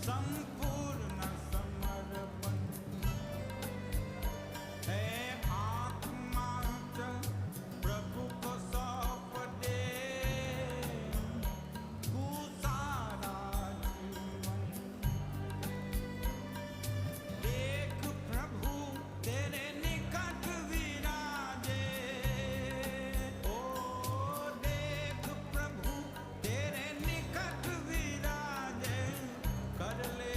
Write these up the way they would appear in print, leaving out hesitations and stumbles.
संपूर्ण समर्पण है आत्मा च प्रभु को सौंप दे तू सारा जीवन देख प्रभु तेरे निकट विराजे ओ देख प्रभु तेरे निकट विराजे कर ले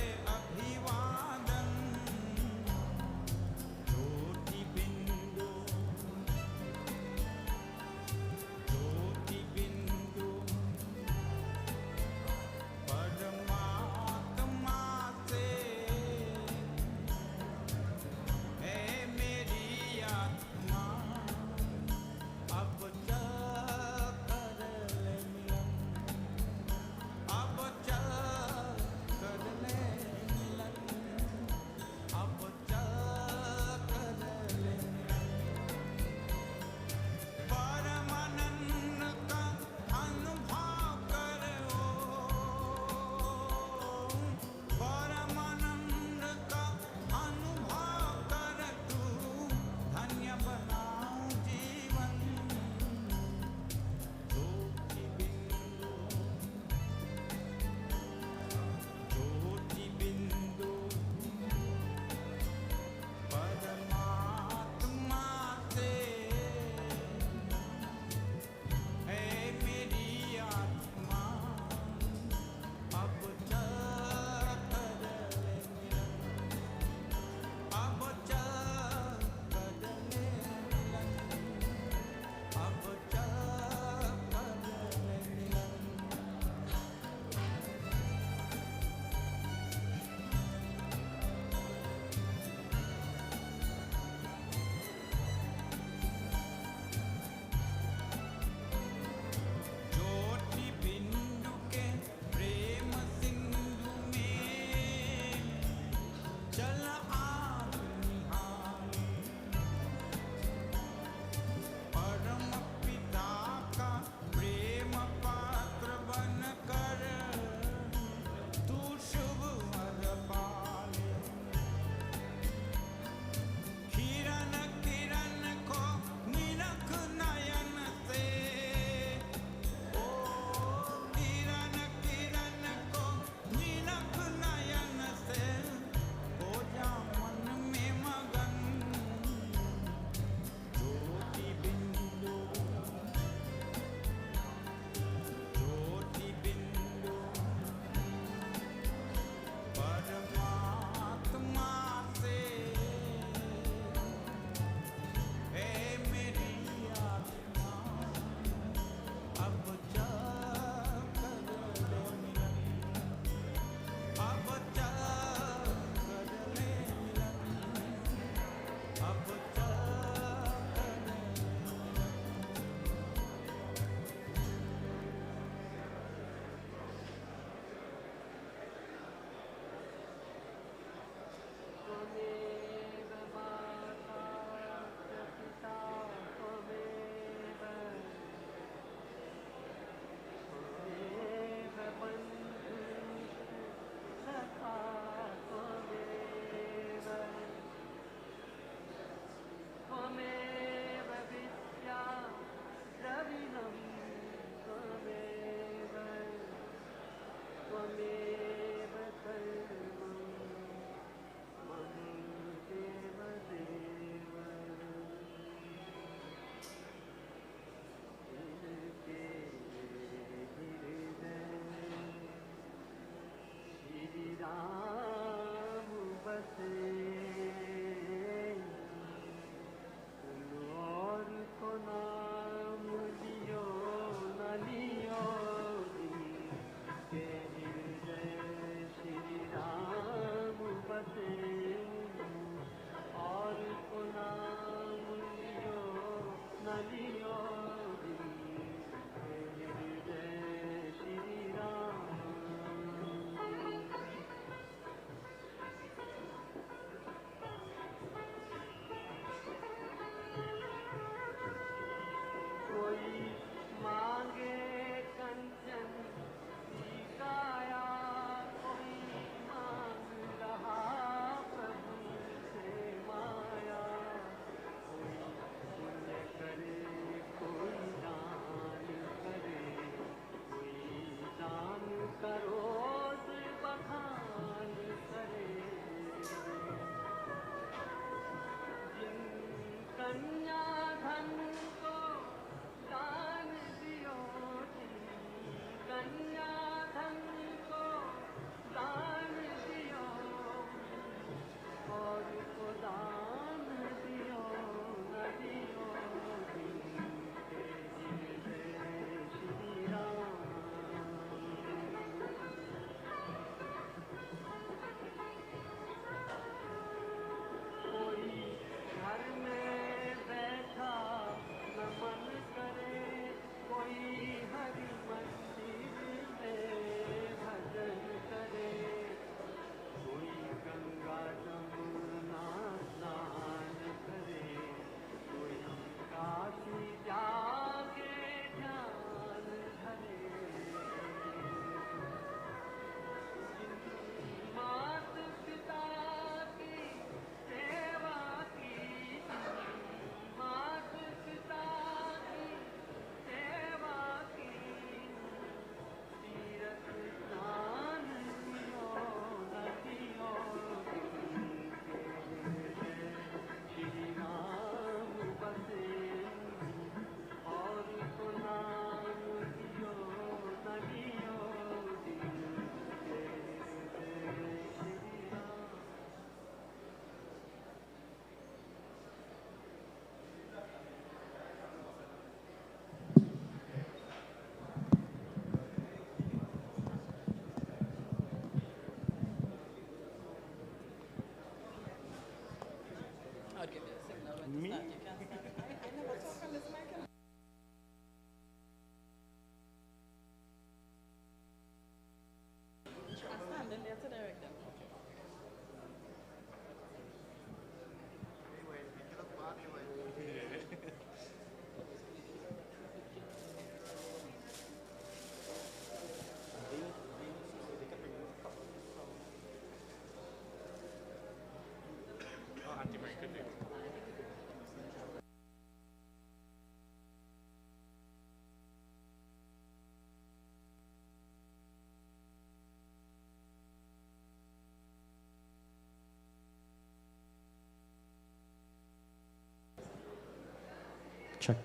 Check.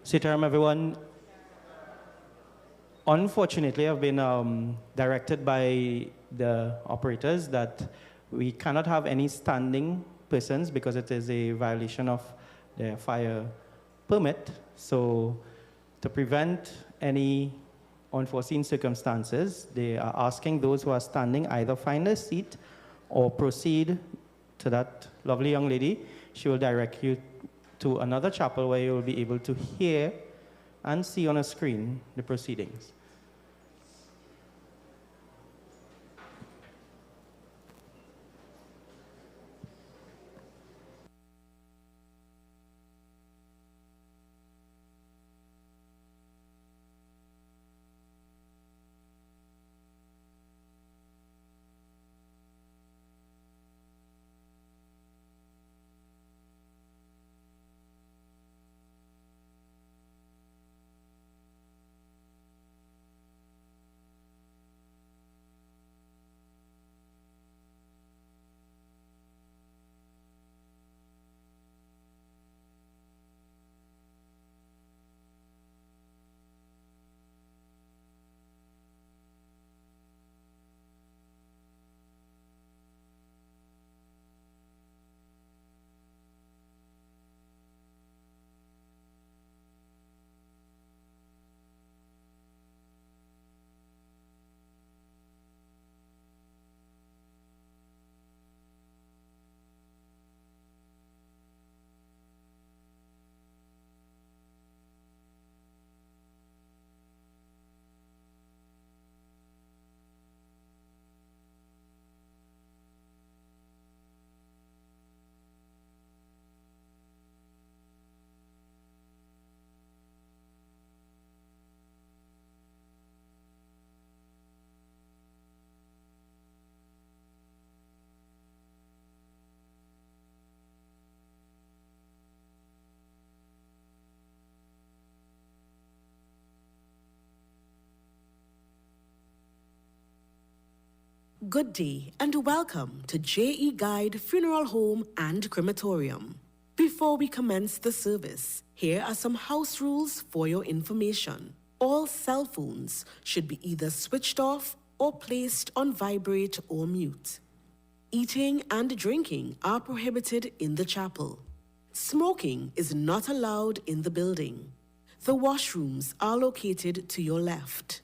Sitaram, everyone. Unfortunately, I've been directed by the operators that we cannot have any standing persons because it is a violation of the fire permit. So to prevent any unforeseen circumstances, they are asking those who are standing either find a seat or proceed to that lovely young lady. She will direct you to another chapel where you will be able to hear and see on a screen the proceedings. Good day and welcome to JE Guide Funeral Home and Crematorium. Before we commence the service, here are some house rules for your information. All cell phones should be either switched off or placed on vibrate or mute. Eating and drinking are prohibited in the chapel. Smoking is not allowed in the building. The washrooms are located to your left.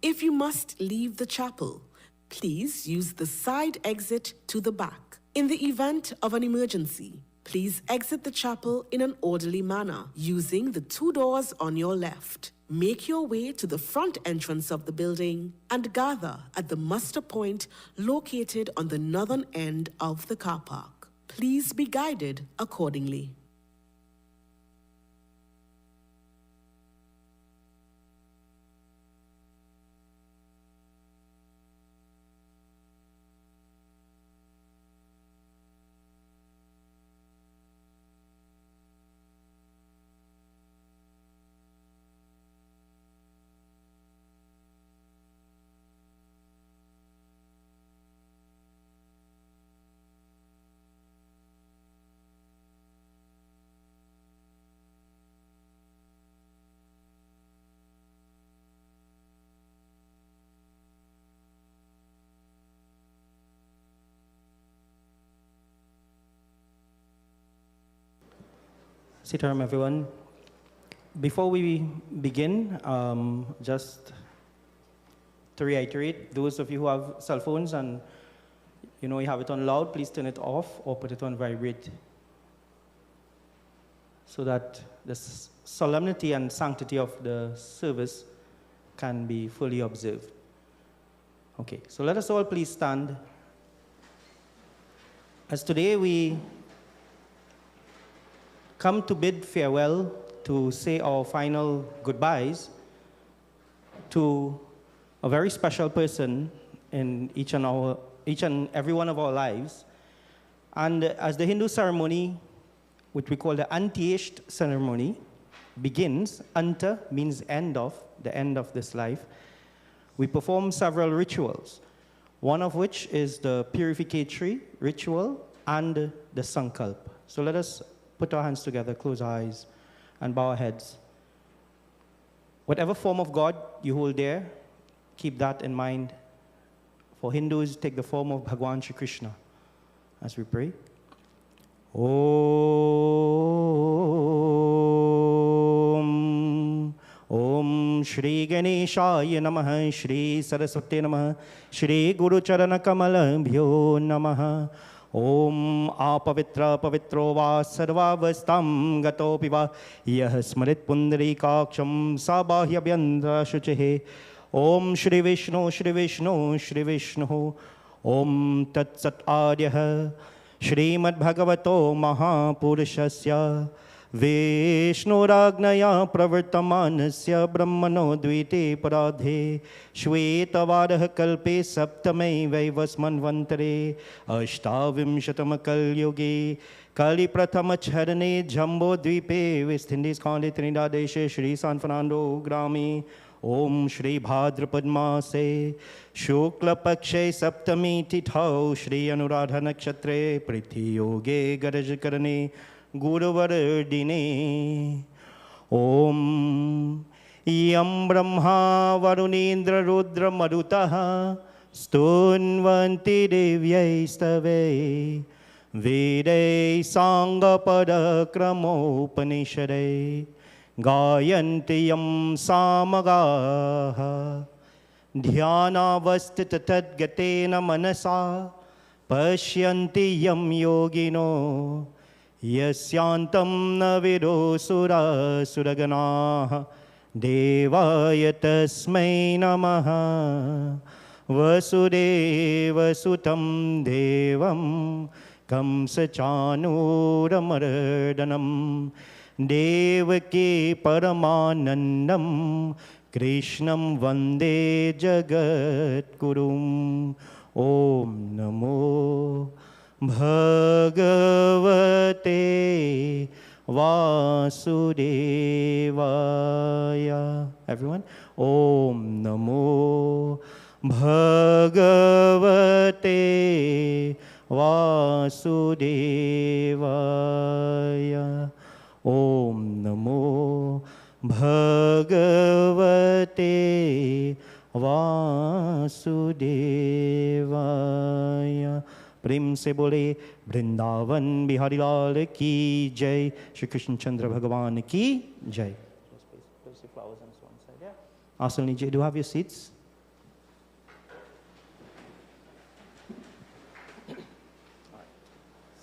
If you must leave the chapel, please use the side exit to the back. In the event of an emergency, please exit the chapel in an orderly manner using the 2 doors on your left. Make your way to the front entrance of the building and gather at the muster point located on the northern end of the car park. Please be guided accordingly. Sitaram, everyone. Before we begin, just to reiterate, those of you who have cell phones and you have it on loud, please turn it off or put it on vibrate so that the solemnity and sanctity of the service can be fully observed. Okay, so let us all please stand. As today we come to bid farewell, to say our final goodbyes to a very special person in each and every one of our lives. And as the Hindu ceremony, which we call the Antyeshta ceremony, begins, Anta means end of, the end of this life, we perform several rituals, one of which is the purificatory ritual and the sankalp. So let us put our hands together, close our eyes, and bow our heads. Whatever form of God you hold dear, keep that in mind. For Hindus, take the form of Bhagwan Shri Krishna as we pray. Om Shri Ganeshaya Namaha, Shri Saraswati Namaha, Shri Guru Charana Kamalabhyo Namaha. Om Apavitra Pavitro Va Sarvavastam Gato Piva Yah Smarit Pundarikaksham Sabahya Vyandra Shuchehe. Om Shri Vishnu Shri Vishnu Shri Vishnu. Om Tat Sat Adyah Shrimad Bhagavato Mahapurushasya Vishnuragnaya Pravartamanasya Brahmano Dvite Paradhe Shvetavadaha Kalpe Saptame Vaivasmanvantare Ashtavimshatam Yuge Kali Prathama Charane Jambo Dvipe West Indies Kali Trinidadeshe Shri San Fernando Grami Om Shri Bhadrapad Se Shukla Pakshe Saptami Tithau Shri Anuradha Nakshatre Priti Yoge Garaj Karane Guruvar Dine Om Yam Brahma Varunindra Rudra Marutaha Stunvanti Devyai Stave Vede Sangha Padakramo Upanishade Gayanti Yam Samagaha Dhyana Vastita Tadgatena Manasa Pashyanti Yam Yogino Yasyantam Navido Sura Suraganaha Devaya Tasmai Namaha Vasudeva Sutam Devam Kamsachanuramardanam Devaki Paramanandam Krishnam Vande Jagat Gurum Om Namo Bhagavate Vasudevaya. Everyone? Om Namo Bhagavate Vasudevaya. Om Namo Bhagavate Vasudevaya. प्रेम से बोले वृंदावन बिहारी लाल की जय, श्री कृष्ण चंद्र भगवान की जय. Asalni, do you have your seats?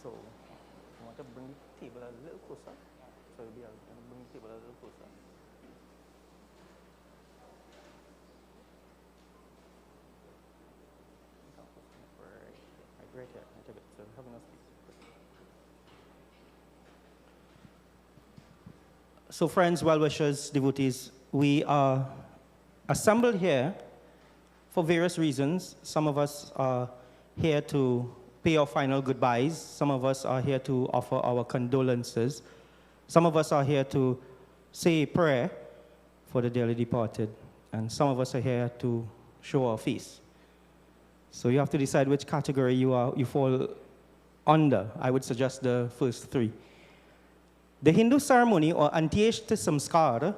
So, I want to bring the table a little closer. So, we'll be able to bring the table a little closer. Right here, I take it. So, having a seat. So, friends, well-wishers, devotees, we are assembled here for various reasons. Some of us are here to pay our final goodbyes. Some of us are here to offer our condolences. Some of us are here to say a prayer for the dearly departed. And some of us are here to show our face. So you have to decide which category you fall under. I would suggest the first three. The Hindu ceremony, or Antyeshta Samskara,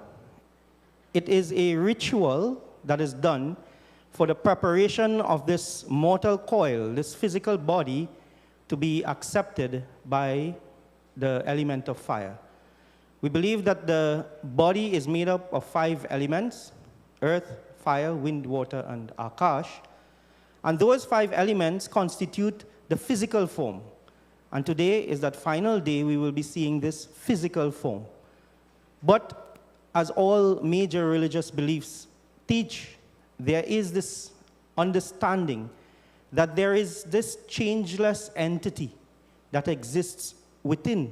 it is a ritual that is done for the preparation of this mortal coil, this physical body, to be accepted by the element of fire. We believe that the body is made up of 5 elements: earth, fire, wind, water, and akash. And those 5 elements constitute the physical form. And today is that final day we will be seeing this physical form. But as all major religious beliefs teach, there is this understanding that there is this changeless entity that exists within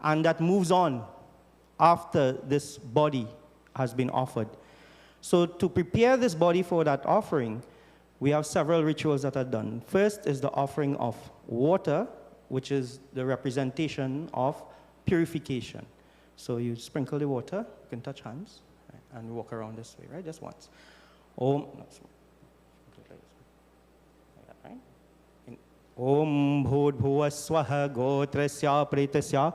and that moves on after this body has been offered. So to prepare this body for that offering, we have several rituals that are done. First is the offering of water, which is the representation of purification. So you sprinkle the water, you can touch hands, right, and walk around this way, right? Just once. Om, Om Bhud Bhuva Swaha Gotrasya Pretasya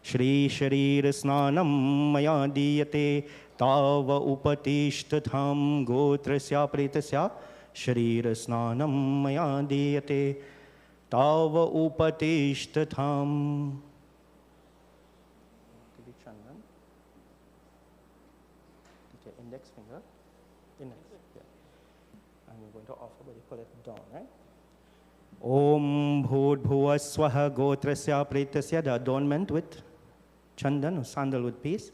Shri Sharir Snanam Maya Diyate Tava Upatishtatham Gotrasya Pretasya Sharir Snanam Maya Diyate Tava Upatishtatham. Index finger. Index, yeah. And we're going to offer, but you pull it down, right? Om Bhud Bhuva Swaha Gotrasya Pretasya, the adornment with chandan or sandalwood piece.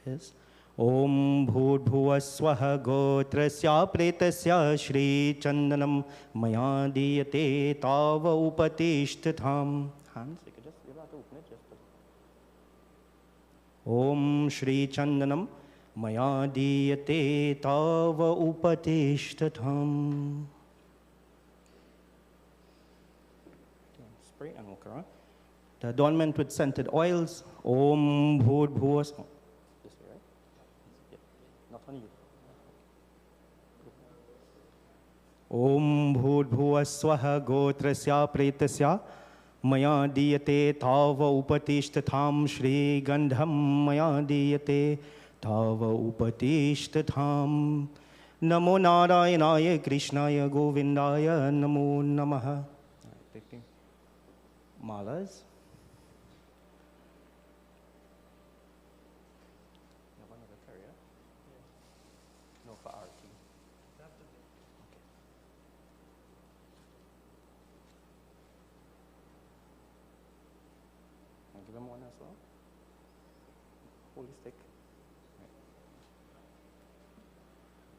Yes. Om Bhud Bhuva Swaha Gotrasya Pretasya Shri Chandanam Maya Diyate Tava Upatishtatham. Hands, you can just, you don't have to open it, just put it. Om Shri Chandanam Maya Diyate Tava Upatishtatham. Spray and walk around. The adornment with scented oils. Om Bhud Bhuva. Oh, this way, right? Yeah. Not on you. Om Bhud Bhuva Swaha Gotrasya Pretasya Maya Diyate Tava Upatishtatham Shri Gandham Maya Diyate Tava Upatishtatham. Namo Narayanaya Krishnaya Govindaya Namo Namaha. Malas. No one other carrier? No, for Arti. Okay. I'll give him one as well. Holy stick. Right.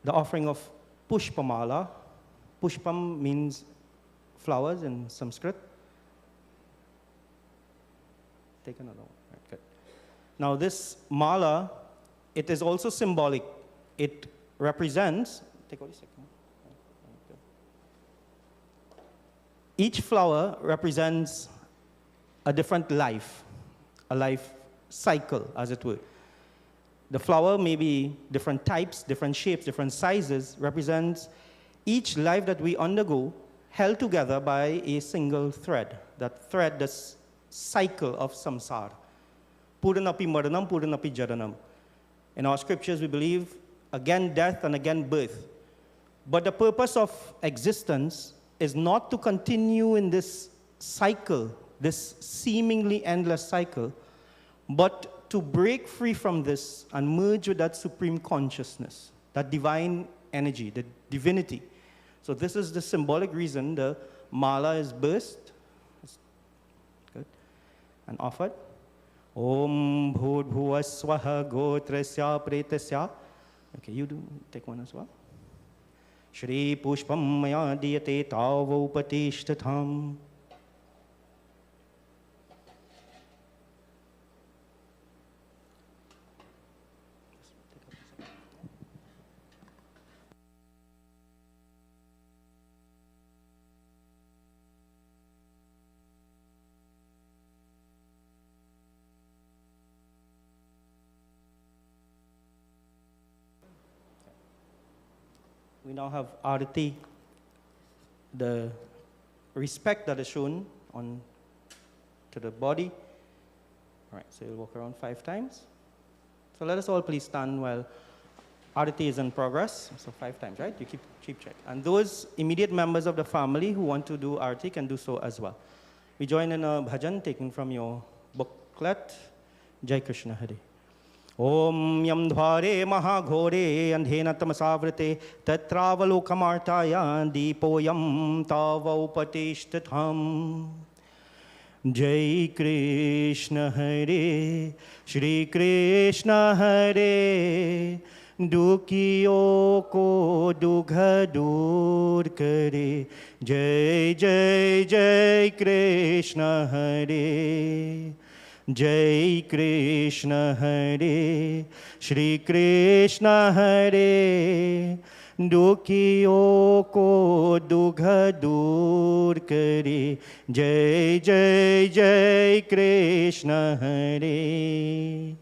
The offering of Pushpamala. Pushpam means flowers in Sanskrit. Take another one. Right, good. Now this mala, it is also symbolic. It represents, take only a second. Each flower represents a different life, a life cycle, as it were. The flower may be different types, different shapes, different sizes, represents each life that we undergo held together by a single thread. That thread, this cycle of samsara. Puranapi maranam, puranapi jaranam. In our scriptures, we believe again death and again birth. But the purpose of existence is not to continue in this cycle, this seemingly endless cycle, but to break free from this and merge with that supreme consciousness, that divine energy, the divinity. So this is the symbolic reason the mala is burst. And offered. Om Bhud Bhuva Swaha Gotrasya Pretasya. Okay, you do take one as well. Shri Pushpam Maya Diyate Tava Upatishtatham. We now have Arti, the respect that is shown on to the body. All right, so you'll walk around 5 times. So let us all please stand while Arti is in progress. So 5 times, right? You keep check. And those immediate members of the family who want to do Arti can do so as well. We join in a bhajan taken from your booklet. Jai Krishna Hare. Om Yam Dhware Mahaghore Andhena Tamasavrate Tatravalokamartaya Deepoyam Tava Upatishtatham. Jai Krishna Hare Shri Krishna Hare Dukhiyo ko dugha dur kare. Jai Jai Jai Krishna Hare. Jai Krishna Hare Shri Krishna Hare Dukhiyo ko dugha dur kare. Jai Jai Jai Krishna Hare.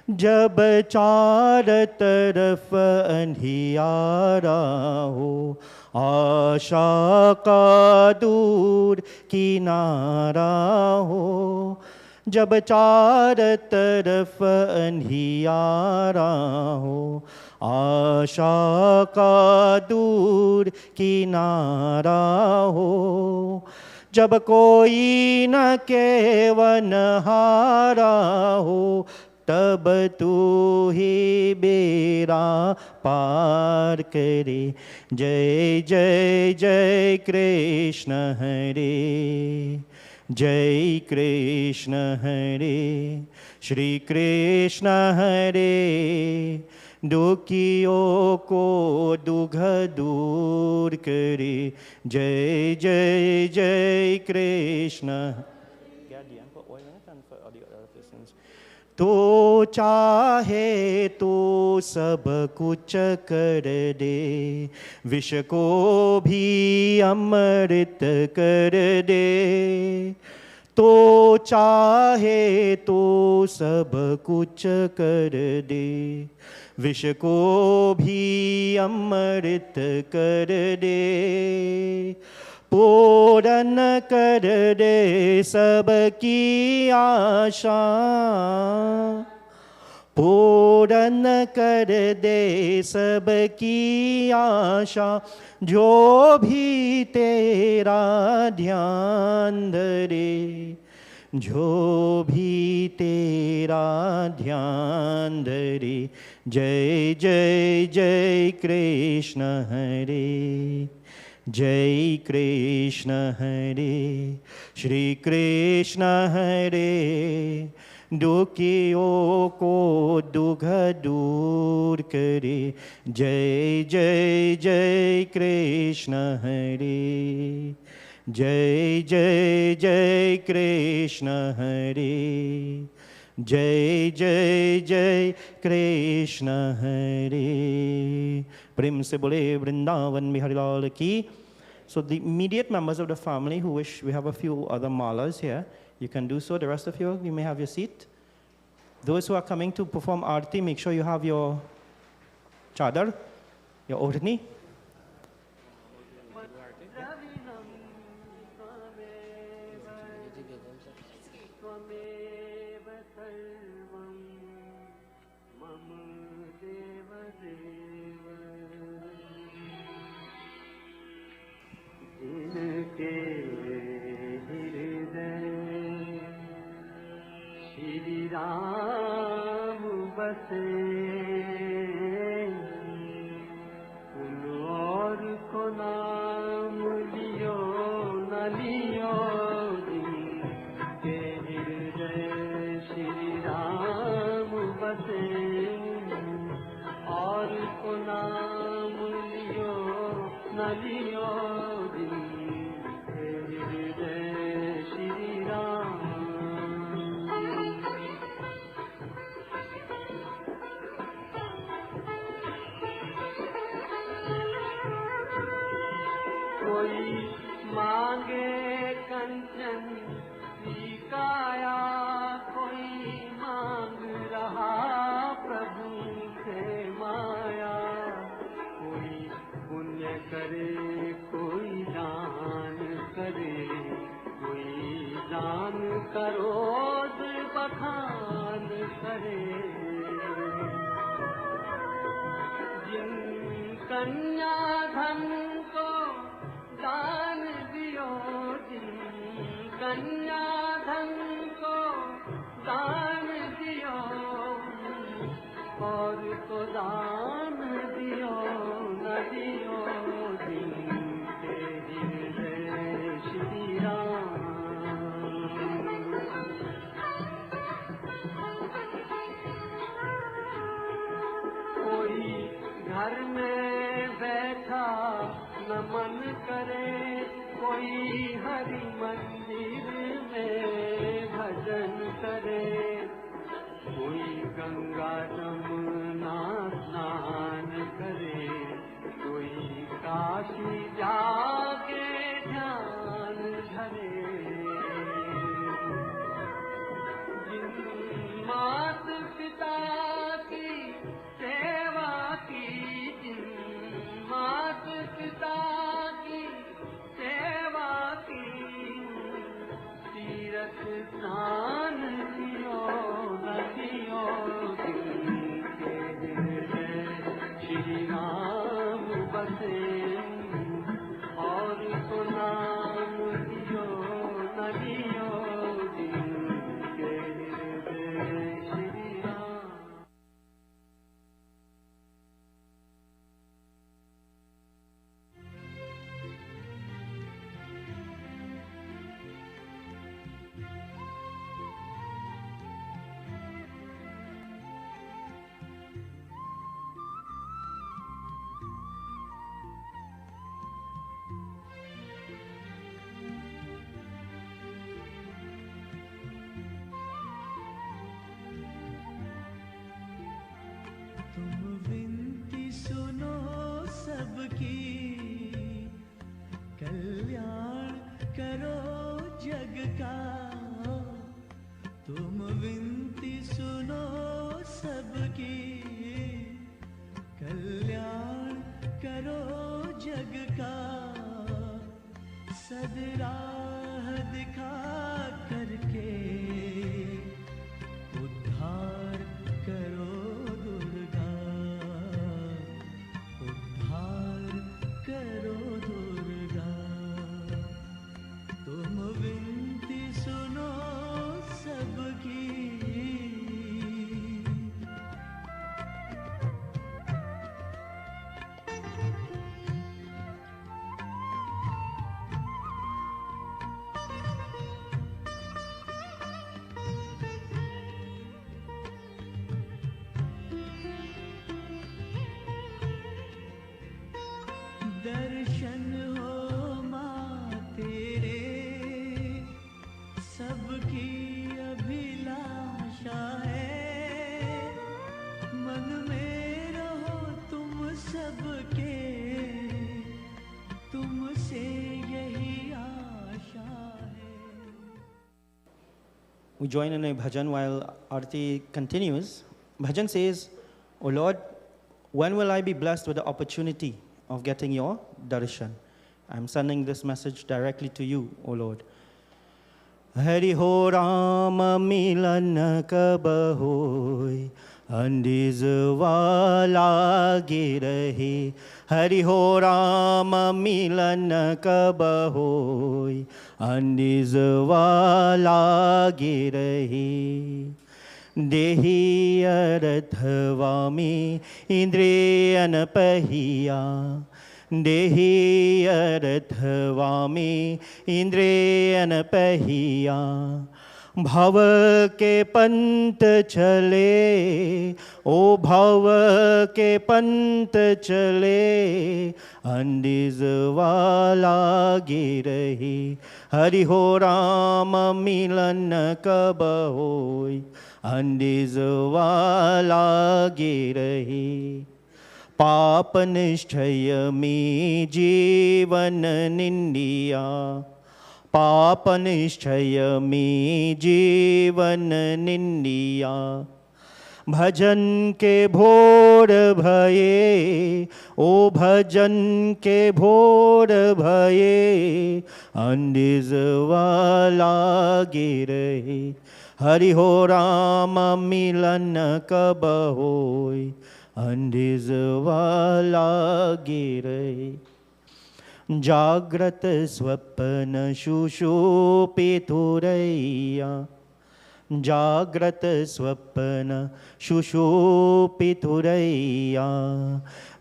जब चार तरफ अंधियारा हो आशा का दूर किनारा हो जब चार तरफ अंधियारा हो, आशा का दूर किनारा हो, जब कोई न केवन हारा हो, तब तू ही बेड़ा पार करे। जय जय जय कृष्ण हरे, जय कृष्ण हरे, श्री कृष्ण हरे, दुखियों को दुख दूर करे। जय जय जय कृष्ण। तो चाहे तो सब कुछ कर दे, विष को भी अमृत कर दे। तो चाहे तो सब कुछ कर दे, विष को भी अमृत कर दे। पूर्ण कर दे सबकी आशा, पूर्ण कर दे सबकी आशा। जो भी तेरा ध्यान धरे, जो भी तेरा ध्यान धरे। जय जय जय कृष्ण हरे, जय कृष्ण हरे, श्री कृष्ण हरे, दुखियों को दुख दूर करे। जय जय जय कृष्ण हरे, जय जय जय कृष्ण हरे, जय जय जय कृष्ण हरे। प्रेम से बोले वृंदावन बिहारी लाल की। So the immediate members of the family who wish, we have a few other malas here. You can do so. The rest of you, you may have your seat. Those who are coming to perform Arti, make sure you have your chadar, your odhni. इनके हृदय श्री राम बसे, उन और को नाम लियो न लियो। इनके हृदय श्री राम बसे, और को नाम लियो न लियो। कोई मांगे कंचन की काया, कोई मांग रहा प्रभु से माया। कोई पुण्य करे, कोई दान करे, कोई दान करोद बखान करे। जिन कन्या धन को दान दियो, जिन कन्या धन को दान दियो, और को दान दियो न दियो। जिनके हृदय श्री राम। कोई घर में बैठा नमन करे, कोई हरि मंदिर में भजन करे। कोई गंगा जमुना स्नान करे, कोई काशी जाके ध्यान धरे। जिन मात पिता की सेवा की, जिन मात पिता की सेवा की, तीर्थ स्नान सदराह दिखा करके उद्धार करो दुर्गा, उद्धार करो दुर्गा। तुम विनती सुनो सबकी, दर्शन हो माँ तेरे सबकी अभिलाषा है, मन में रहो तुम सबके, तुमसे यही आशा है। We join in a bhajan while Arti continues. Bhajan says, "O Lord, when will I be blessed with the opportunity of getting your darshan?" I'm sending this message directly to you, O Lord. Hari ho Rama milan kab hoy, andizwa lage rahe. Hari ho Rama milan kab hoy, andizwa lage rahe. देहि अरथवामी इंद्रियन पहिया, देहि अरथवामी इंद्रियन पहिया। भव के पंत चले, ओ भव के पंत चले, अंडिजवाला गिर रही। हरि हो राम मिलन कब होय, अंडिजवाला गिर रही। पाप निश्चय में जीवन निंदिया, पाप निश्चय में जीवन निंदिया। भजन के भोर भये, ओ भजन के भोर भये, अंडिजवाला गिर रहे। हरि हो राम मिलन कब होय, अंडिजवाला गिर रहे। जाग्रत स्वप्न सुषुप्तिरैया, जाग्रत स्वप्न सुषुप्तिरैया।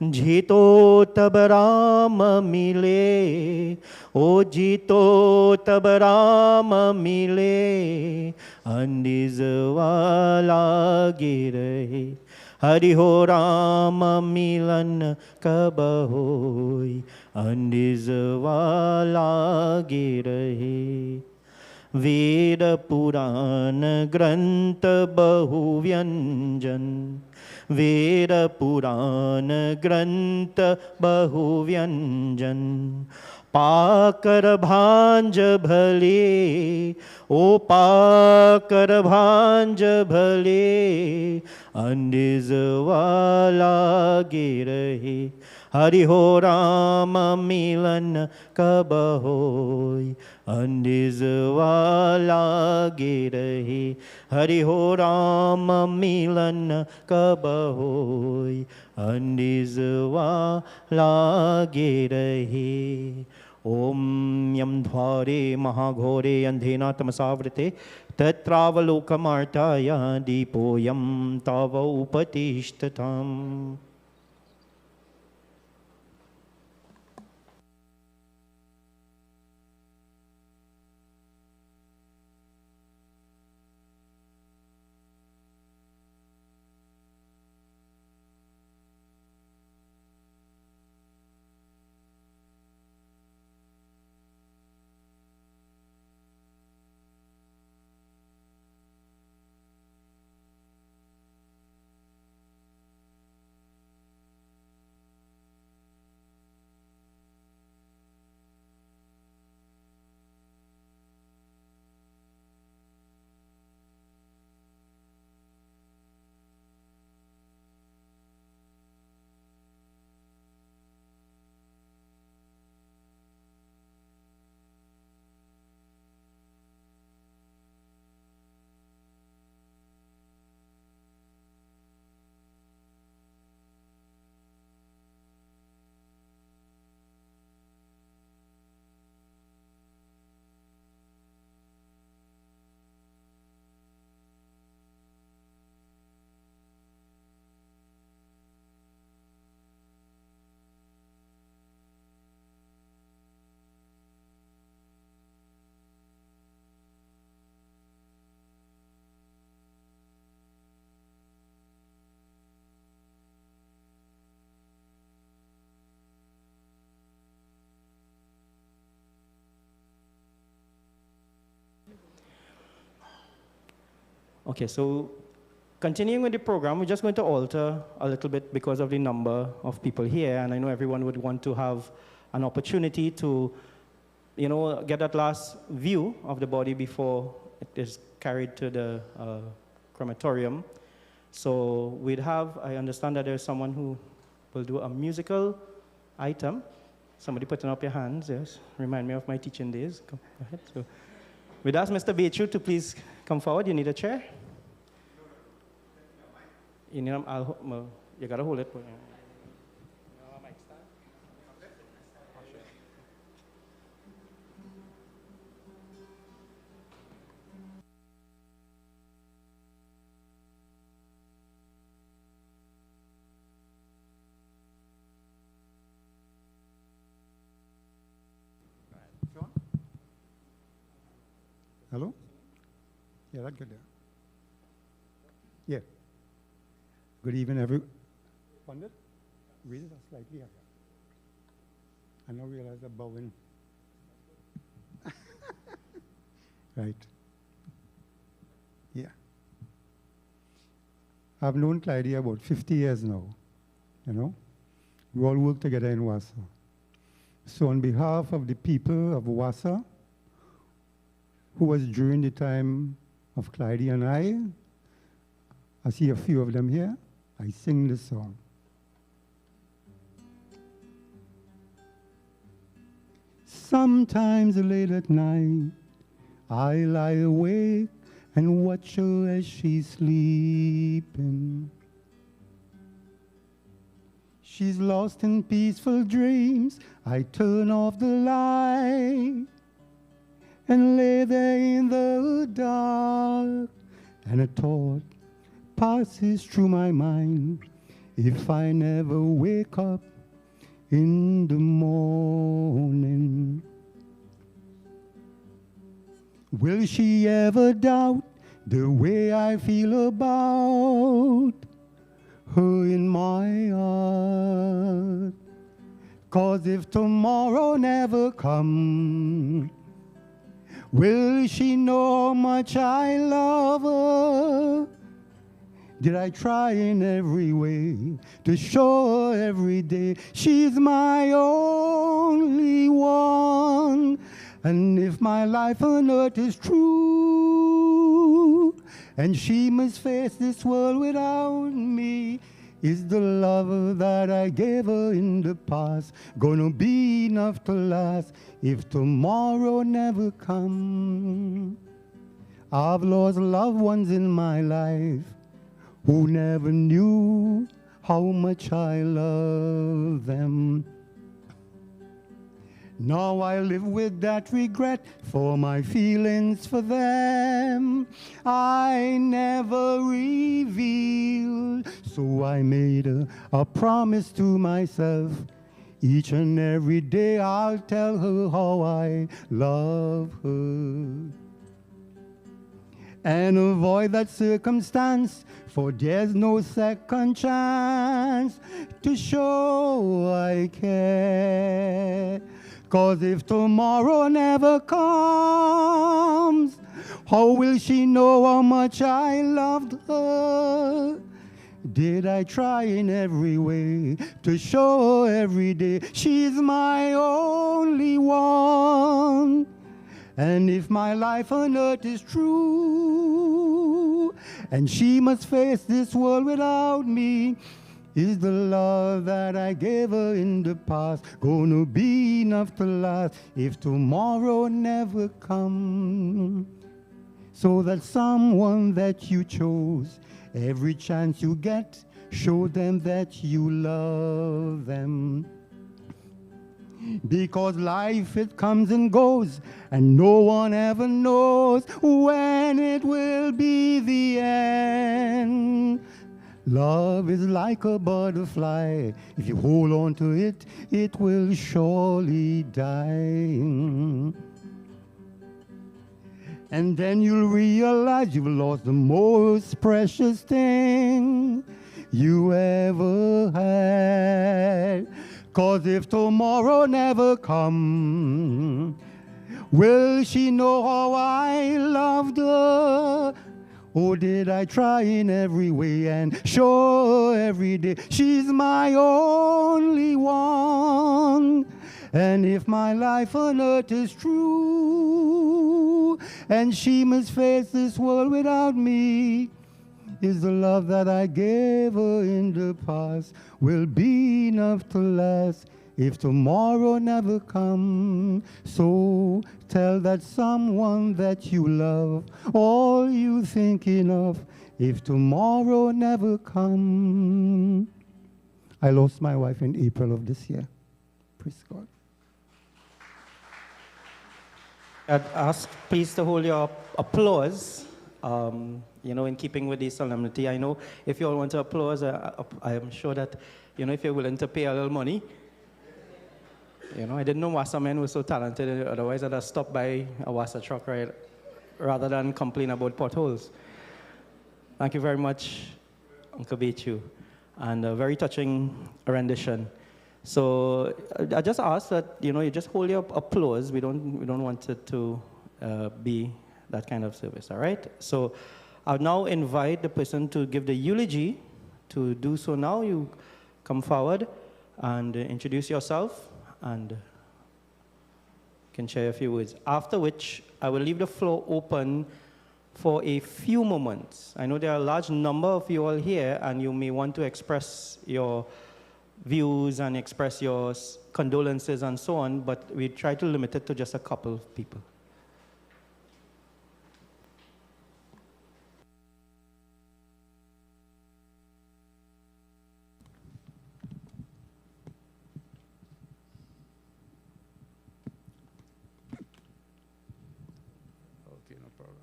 जीतो तब राम मिले, ओ जीतो तब राम मिले, अंडिजवाला गिर रहे। हरि हो राम मिलन कब होय, अंडिजवाला गिर रहे। वेद पुराण ग्रंथ बहु व्यंजन, वेद पुराण ग्रंथ बहु व्यंजन। पाकर भांज भले, ओ पाकर भांज भले, अंडिजवाला गिर रहे। हरि हो राम मिलन कब होय, अंडिजवाला गिर रहे। हरि हो राम मिलन कब होय, अंडिजवाला गिर रहे। ओम यम द्वारे महाघोरे अंधेन तमसावृते तत्रावलोकमार्ताय दीपोऽयं तव उपतिष्ठताम्। Okay, so continuing with the program, we're just going to alter a little bit because of the number of people here, and I know everyone would want to have an opportunity to, get that last view of the body before it is carried to the crematorium. So I understand that there's someone who will do a musical item. Somebody putting up your hands, yes. Remind me of my teaching days. Go ahead. So we'd ask Mr. Bechu to please come forward. You need a chair? You need you gotta hold it. Hello? Yeah, that's good there. Yeah. Good evening, everyone. Funded? Raise it slightly higher. I don't realize the bowing. Right. Yeah. I've known Clyde about 50 years now. We all work together in Wassa. So on behalf of the people of Wassa, who was during the time of Clyde and I see a few of them here, I sing this song. Sometimes late at night, I lie awake and watch her as she's sleeping. She's lost in peaceful dreams. I turn off the light and lay there in the dark, and a thought passes through my mind. If I never wake up in the morning, will she ever doubt the way I feel about her in my heart? 'Cause if tomorrow never comes, will she know how much I love her? Did I try in every way to show her every day she's my only one? And if my life on earth is true, and she must face this world without me, is the love that I gave her in the past gonna be enough to last if tomorrow never comes? I've lost loved ones in my life who never knew how much I love them. Now I live with that regret for my feelings for them. I never revealed, so I made a promise to myself. Each and every day I'll tell her how I love her. And avoid that circumstance, for there's no second chance to show I care. 'Cause if tomorrow never comes, how will she know how much I loved her? Did I try in every way to show her every day she's my only one? And if my life on earth is true, and she must face this world without me, is the love that I gave her in the past gonna be enough to last if tomorrow never comes? So that someone that you chose, every chance you get, show them that you love them. Because life, it comes and goes, and no one ever knows when it will be the end. Love is like a butterfly. If you hold on to it, it will surely die. And then you'll realize you've lost the most precious thing you ever had. 'Cause if tomorrow never comes, will she know how I loved her? Oh, did I try in every way and show every day she's my only one. And if my life on earth is true, and she must face this world without me, is the love that I gave her in the past will be enough to last if tomorrow never comes. So tell that someone that you love all you thinking of if tomorrow never comes. I lost my wife in April of this year. Praise God. I'd ask please to hold your applause, in keeping with the solemnity. I know if you all want to applause, I am sure that, if you're willing to pay a little money. I didn't know Wassermen was so talented, otherwise I'd have stopped by a Wasser truck, right, rather than complain about potholes. Thank you very much, Uncle Bechu, and a very touching rendition. So I just ask that, you just hold your applause. We don't want it to be that kind of service, all right? So I'll now invite the person to give the eulogy. To do so now, you come forward and introduce yourself and can share a few words. After which, I will leave the floor open for a few moments. I know there are a large number of you all here, and you may want to express your views and express your condolences and so on, but we try to limit it to just a couple of people. Okay, no problem.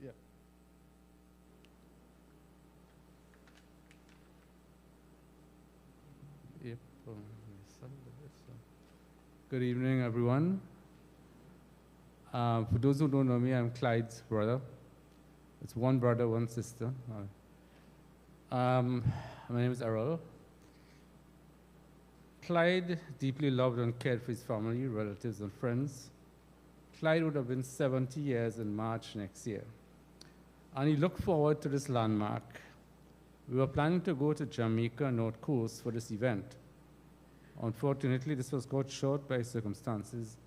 Yeah. Yep. Good evening, everyone. For those who don't know me, I'm Clyde's brother. It's one brother, one sister. My name is Errol. Clyde deeply loved and cared for his family, relatives, and friends. Clyde would have been 70 years in March next year. And he looked forward to this landmark. We were planning to go to Jamaica North Coast for this event. Unfortunately, this was cut short by circumstances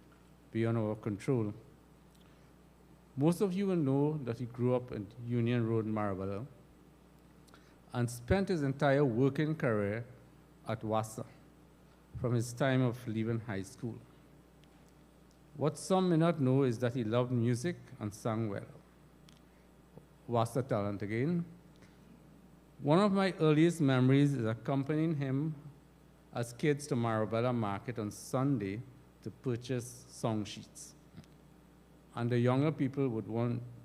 beyond our control. Most of you will know that he grew up in Union Road, Marabella, and spent his entire working career at WASA from his time of leaving high school. What some may not know is that he loved music and sang well. WASA talent again. One of my earliest memories is accompanying him as kids to Marabella Market on Sunday to purchase song sheets. And the younger people would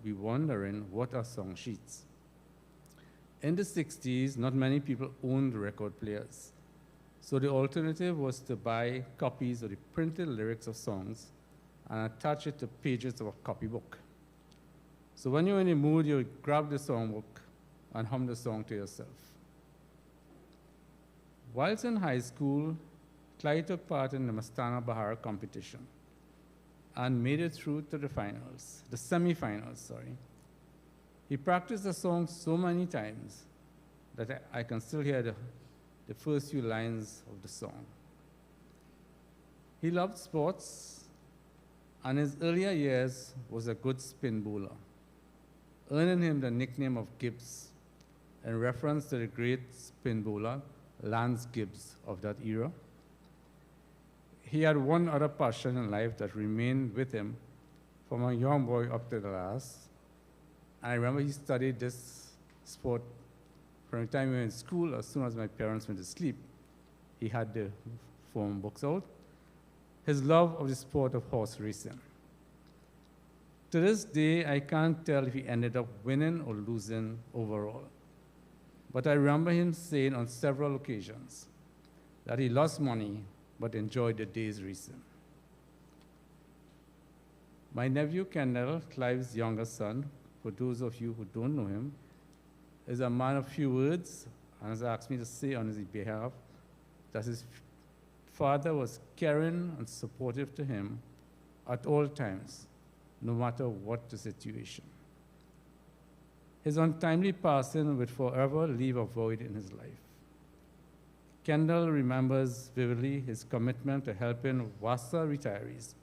be wondering, what are song sheets? In the 60s, not many people owned record players. So the alternative was to buy copies of the printed lyrics of songs and attach it to pages of a copybook. So when you're in the mood, you grab the songbook and hum the song to yourself. Whilst in high school, Clyde took part in the Mastana Bahara competition and made it through to the semi-finals, sorry. He practiced the song so many times that I can still hear the first few lines of the song. He loved sports, and in his earlier years was a good spin bowler, earning him the nickname of Gibbs, in reference to the great spin bowler, Lance Gibbs of that era. He had one other passion in life that remained with him from a young boy up to the last. And I remember he studied this sport from the time we were in school. As soon as my parents went to sleep, he had the form books out. His love of the sport of horse racing. To this day, I can't tell if he ended up winning or losing overall. But I remember him saying on several occasions that he lost money but enjoyed the day's racing. My nephew Kendall, Clive's younger son, for those of you who don't know him, is a man of few words and has asked me to say on his behalf that his father was caring and supportive to him at all times, no matter what the situation. His untimely passing would forever leave a void in his life. Kendall remembers vividly his commitment to helping Wassa retirees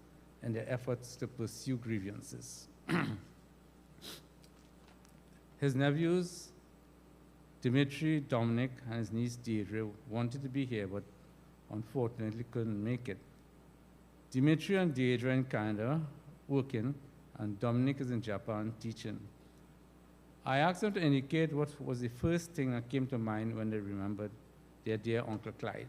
in their efforts to pursue grievances. His nephews, Dimitri, Dominic, and his niece Deirdre wanted to be here, but unfortunately couldn't make it. Dimitri and Deirdre in Canada working, and Dominic is in Japan teaching. I asked them to indicate what was the first thing that came to mind when they remembered their dear Uncle Clyde.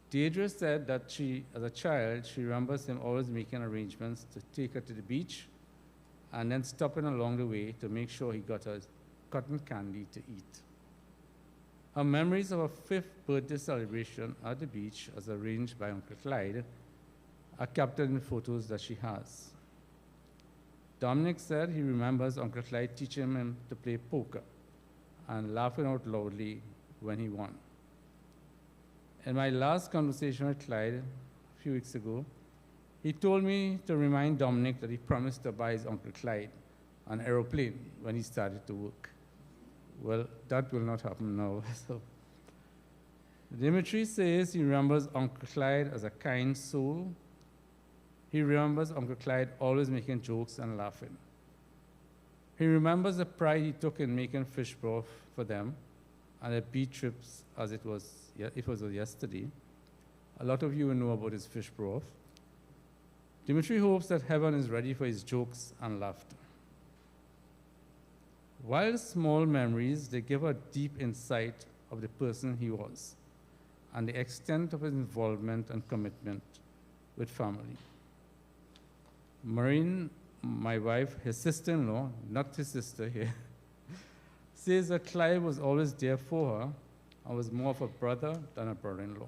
Deirdre said that she, as a child, she remembers him always making arrangements to take her to the beach and then stopping along the way to make sure he got her cotton candy to eat. Her memories of her 5th birthday celebration at the beach, as arranged by Uncle Clyde, are captured in photos that she has. Dominic said he remembers Uncle Clyde teaching him to play poker and laughing out loudly when he won. In my last conversation with Clyde a few weeks ago, he told me to remind Dominic that he promised to buy his Uncle Clyde an aeroplane when he started to work. Well, that will not happen now. So, Dimitri says he remembers Uncle Clyde as a kind soul. He remembers Uncle Clyde always making jokes and laughing. He remembers the pride he took in making fish broth for them and the beach trips as it was yesterday. A lot of you will know about his fish broth. Dimitri hopes that heaven is ready for his jokes and laughter. While small memories, they give a deep insight of the person he was and the extent of his involvement and commitment with family. Maureen, my wife, his sister-in-law, not his sister here, says that Clyde was always there for her and was more of a brother than a brother-in-law.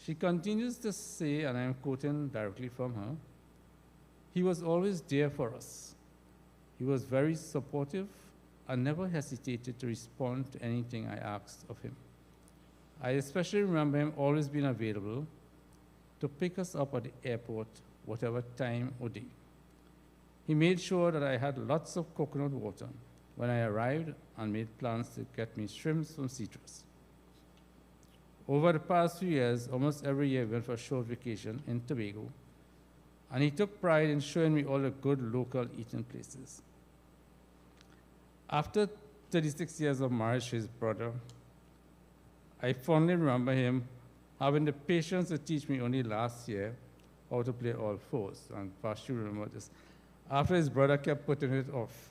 She continues to say, and I am quoting directly from her, he was always there for us. He was very supportive and never hesitated to respond to anything I asked of him. I especially remember him always being available to pick us up at the airport, whatever time or day. He made sure that I had lots of coconut water when I arrived and made plans to get me shrimps from Citrus. Over the past few years, almost every year we went for a short vacation in Tobago, and he took pride in showing me all the good local eating places. After 36 years of marriage to his brother, I fondly remember him having the patience to teach me only last year how to play all fours, and Vashti remember this, after his brother kept putting it off.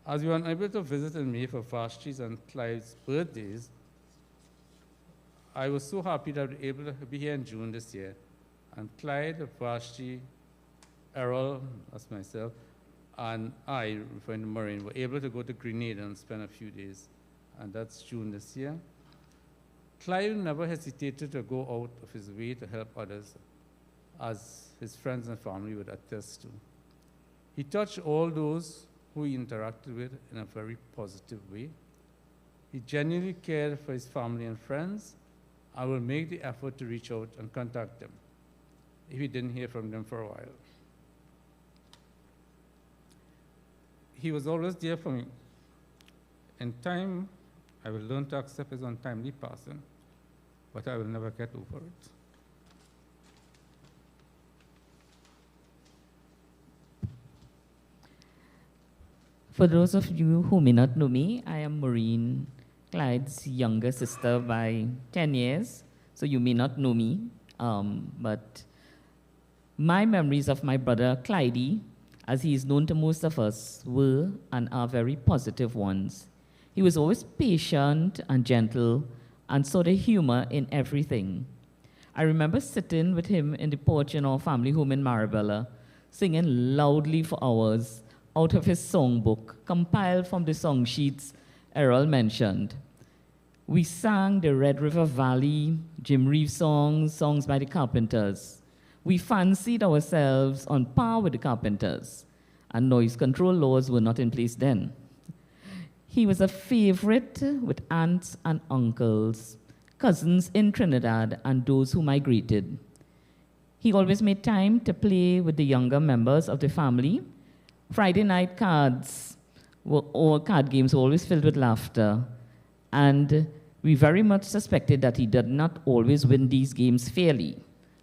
As we were unable to visit in May for Vashti's and Clyde's birthdays, I was so happy that we were able to be here in June this year. And Clyde, Vashti, Errol, that's myself, and I, referring to Maureen, were able to go to Grenada and spend a few days. And that's June this year. Clyde never hesitated to go out of his way to help others, as his friends and family would attest to. He touched all those who he interacted with in a very positive way. He genuinely cared for his family and friends. I will make the effort to reach out and contact them if he didn't hear from them for a while. He was always there for me. In time, I will learn to accept his untimely passing, but I will never get over it. For those of you who may not know me, I am Maureen, Clyde's younger sister by 10 years, so you may not know me, but my memories of my brother Clyde, as he is known to most of us, were and are very positive ones. He was always patient and gentle and saw the humor in everything. I remember sitting with him in the porch in our family home in Marabella, singing loudly for hours out of his songbook, compiled from the song sheets Errol mentioned. We sang the Red River Valley, Jim Reeves songs, songs by the Carpenters. We fancied ourselves on par with the Carpenters, and noise control laws were not in place then. He was a favorite with aunts and uncles, cousins in Trinidad, and those who migrated. He always made time to play with the younger members of the family. Friday night cards or card games were always filled with laughter, and we very much suspected that he did not always win these games fairly.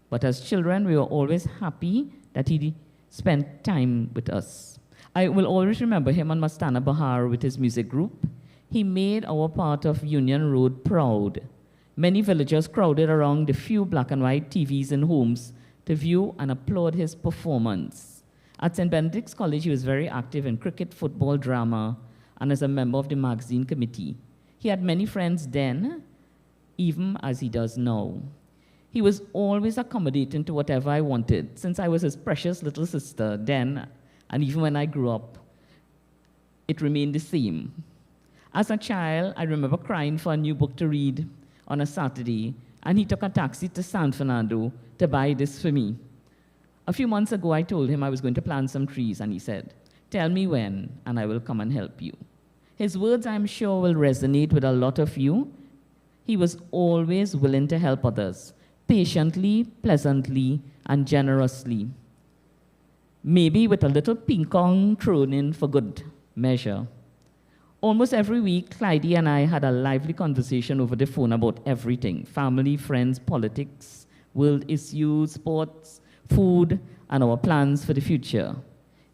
But as children, we were always happy that he spent time with us. I will always remember him on Mastana Bahar with his music group. He made our part of Union Road proud. Many villagers crowded around the few black and white TVs in homes to view and applaud his performance. At St. Benedict's College, he was very active in cricket, football, drama, and as a member of the magazine committee. He had many friends then, even as he does now. He was always accommodating to whatever I wanted, since I was his precious little sister then, and even when I grew up, it remained the same. As a child, I remember crying for a new book to read on a Saturday, and he took a taxi to San Fernando to buy this for me. A few months ago, I told him I was going to plant some trees, and he said, "Tell me when, and I will come and help you." His words, I'm sure, will resonate with a lot of you. He was always willing to help others, patiently, pleasantly, and generously. Maybe with a little ping-pong thrown in for good measure. Almost every week, Clyde and I had a lively conversation over the phone about everything: family, friends, politics, world issues, sports, food, and our plans for the future.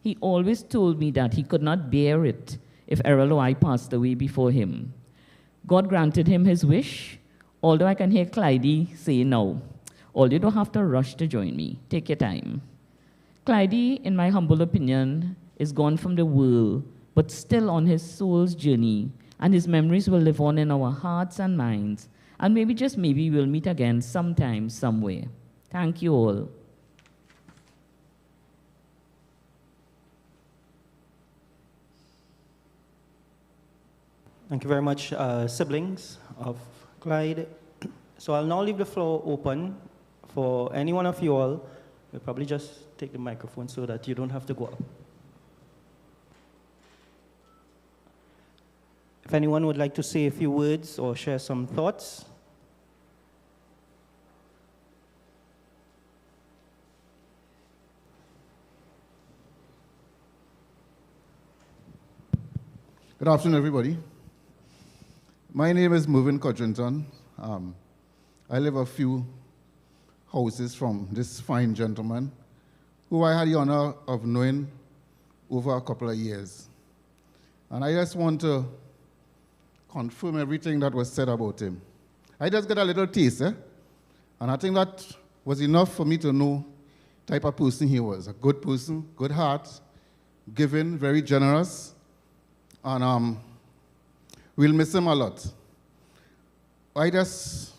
He always told me that he could not bear it if Errol or I passed away before him. God granted him his wish, although I can hear Clyde say no. "All you don't have to rush to join me. Take your time." Clyde, in my humble opinion, is gone from the world, but still on his soul's journey, and his memories will live on in our hearts and minds, and maybe, just maybe, we'll meet again sometime, somewhere. Thank you all. Thank you very much, siblings of Clyde. So I'll now leave the floor open for any one of you all. We'll probably just take the microphone so that you don't have to go up. If anyone would like to say a few words or share some thoughts. Good afternoon, everybody. My name is Mervyn Codrington. I live a few houses from this fine gentleman, who I had the honor of knowing over a couple of years. And I just want to confirm everything that was said about him. I just got a little taste, and I think that was enough for me to know the type of person he was. A good person, good heart, giving, very generous, and we'll miss him a lot. I just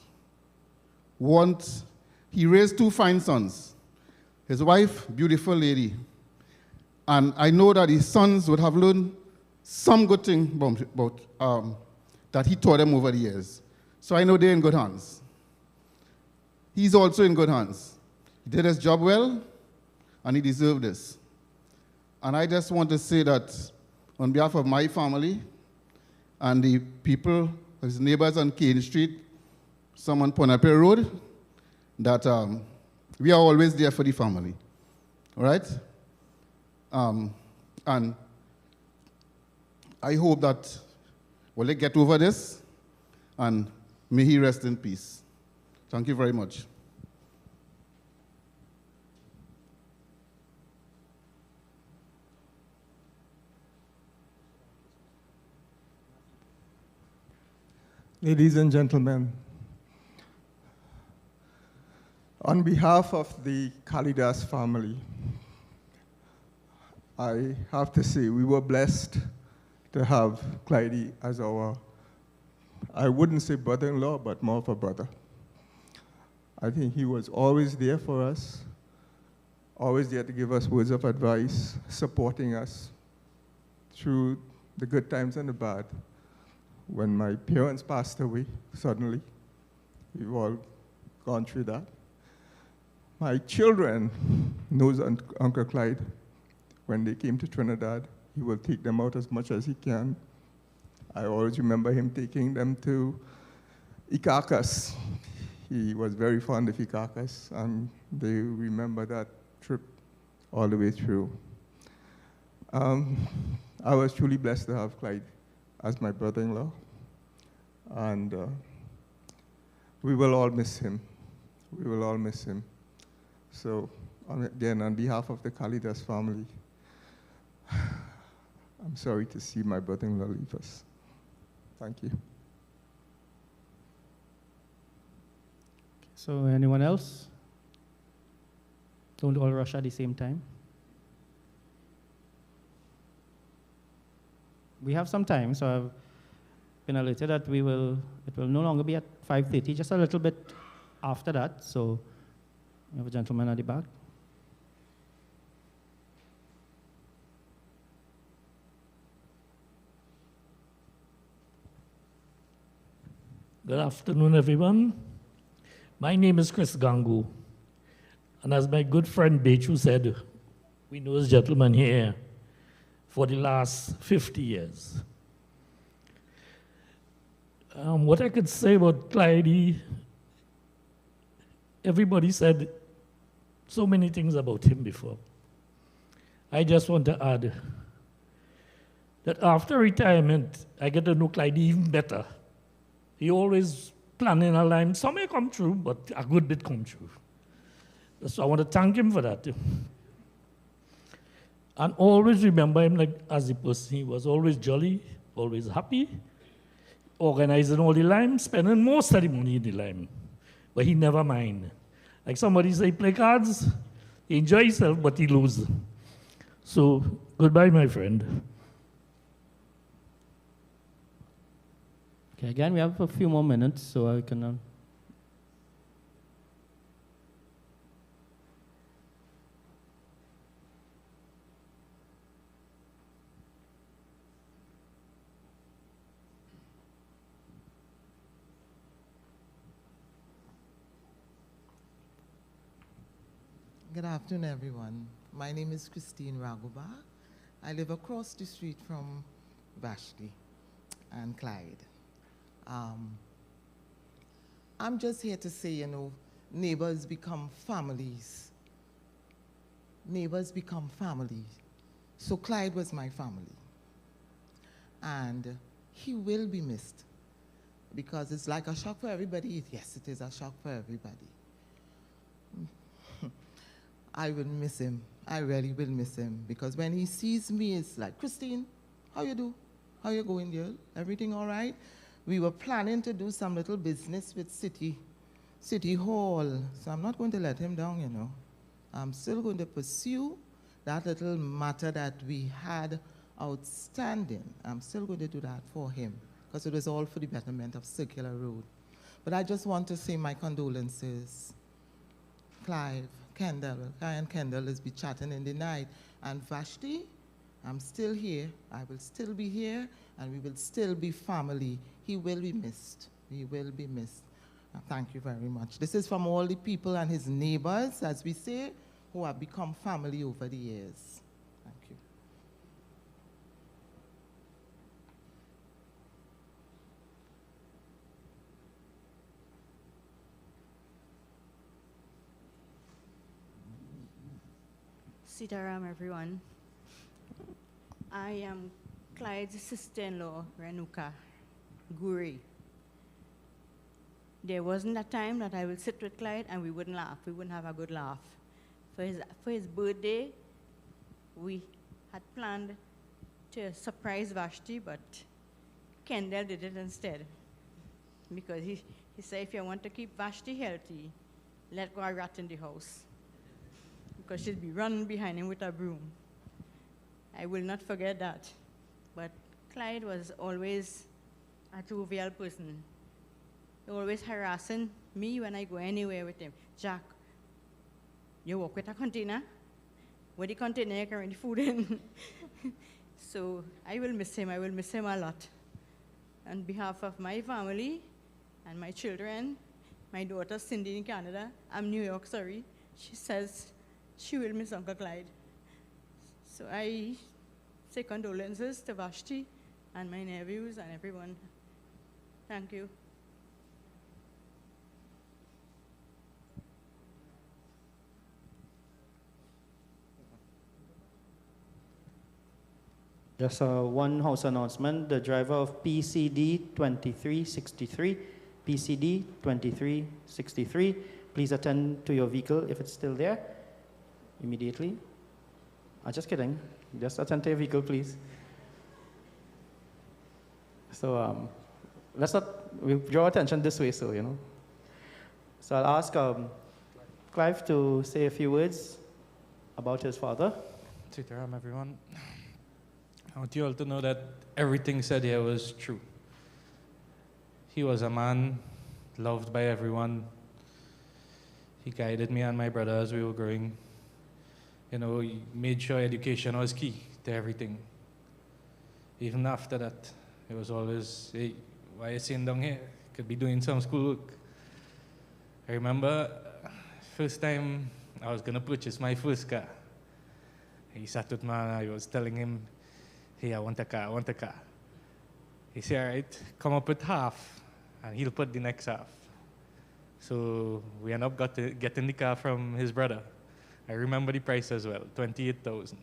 want, he raised two fine sons. His wife, beautiful lady. And I know that his sons would have learned some good thing about that he taught them over the years. So I know they're in good hands. He's also in good hands. He did his job well, and he deserved this. And I just want to say that on behalf of my family and the people, his neighbors on Cane Street, some on Ponape Road, that we are always there for the family, all right? And I hope that we'll get over this, and may he rest in peace. Thank you very much. Ladies and gentlemen, on behalf of the Kalidas family, I have to say we were blessed to have Clyde as our, I wouldn't say brother-in-law, but more of a brother. I think he was always there for us, always there to give us words of advice, supporting us through the good times and the bad. When my parents passed away, suddenly, we've all gone through that. My children knows Uncle Clyde. When they came to Trinidad, he will take them out as much as he can. I always remember him taking them to Ikakas. He was very fond of Ikakas, and they remember that trip all the way through. I was truly blessed to have Clyde as my brother-in-law, and we will all miss him. We will all miss him. So, again, on behalf of the Kalidas family, I'm sorry to see my brother-in-law leave us. Thank you. So anyone else? Don't all rush at the same time. We have some time, so I've been alerted that it will no longer be at 5:30, just a little bit after that. So we have a gentleman at the back. Good afternoon, everyone. My name is Chris Gangu, and as my good friend Bechu said, we know this gentleman here for the last 50 years. What I could say about Clyde, everybody said so many things about him before. I just want to add that after retirement, I get to know Clyde even better. He always planning a line. Some may come true, but a good bit come true. So I want to thank him for that. And always remember him like as a person. He was always jolly, always happy, organizing all the lime, spending most of the money in the lime. But he never mind. Like somebody say, play cards, he enjoy himself, but he lose. So goodbye, my friend. Okay, again, we have a few more minutes, so I can... Good afternoon, everyone. My name is Christine Raguba. I live across the street from Vashti and Clyde. I'm just here to say, neighbors become families. Neighbors become families. So Clyde was my family. And he will be missed because it's like a shock for everybody. Yes, it is a shock for everybody. I will miss him. I really will miss him because when he sees me, it's like, Christine, how you do? How you going, girl? Everything all right? We were planning to do some little business with City Hall, so I'm not going to let him down, I'm still going to pursue that little matter that we had outstanding. I'm still going to do that for him because it was all for the betterment of Circular Road. But I just want to say my condolences. Clive, Kendall, Guy and Kendall is be chatting in the night. And Vashti, I'm still here. I will still be here, and we will still be family. He will be missed. He will be missed. Thank you very much. This is from all the people and his neighbors, as we say, who have become family over the years. Thank you. Sitaram, everyone. I am Clyde's sister-in-law, Renuka Guri. There wasn't a time that I would sit with Clyde and we wouldn't laugh. We wouldn't have a good laugh. For his birthday, we had planned to surprise Vashti, but Kendall did it instead. Because he said, if you want to keep Vashti healthy, let go a rat in the house. Because she'd be running behind him with a broom. I will not forget that. But Clyde was always a jovial person. Always harassing me when I go anywhere with him. Jack, you walk with a container? With the container, you carry the food in. So I will miss him. I will miss him a lot. On behalf of my family and my children, my daughter Cindy in Canada, I'm New York, sorry. She says she will miss Uncle Clyde. So I say condolences to Vashti and my nephews and everyone. Thank you. Just one house announcement. The driver of PCD 2363, PCD 2363, please attend to your vehicle if it's still there immediately. I'm just kidding. Just attend to your vehicle, please. So let's not we'll draw attention this way, so, you know. So I'll ask Clive to say a few words about his father. Sitaram, everyone. I want you all to know that everything said here was true. He was a man loved by everyone. He guided me and my brother as we were growing. You know, he made sure education was key to everything. Even after that, it was always, hey, why are you sitting down here? Could be doing some schoolwork. I remember first time I was going to purchase my first car. He sat with me and I was telling him, hey, I want a car, I want a car. He said, all right, come up with half, and he'll put the next half. So we ended up getting the car from his brother. I remember the price as well, 28,000.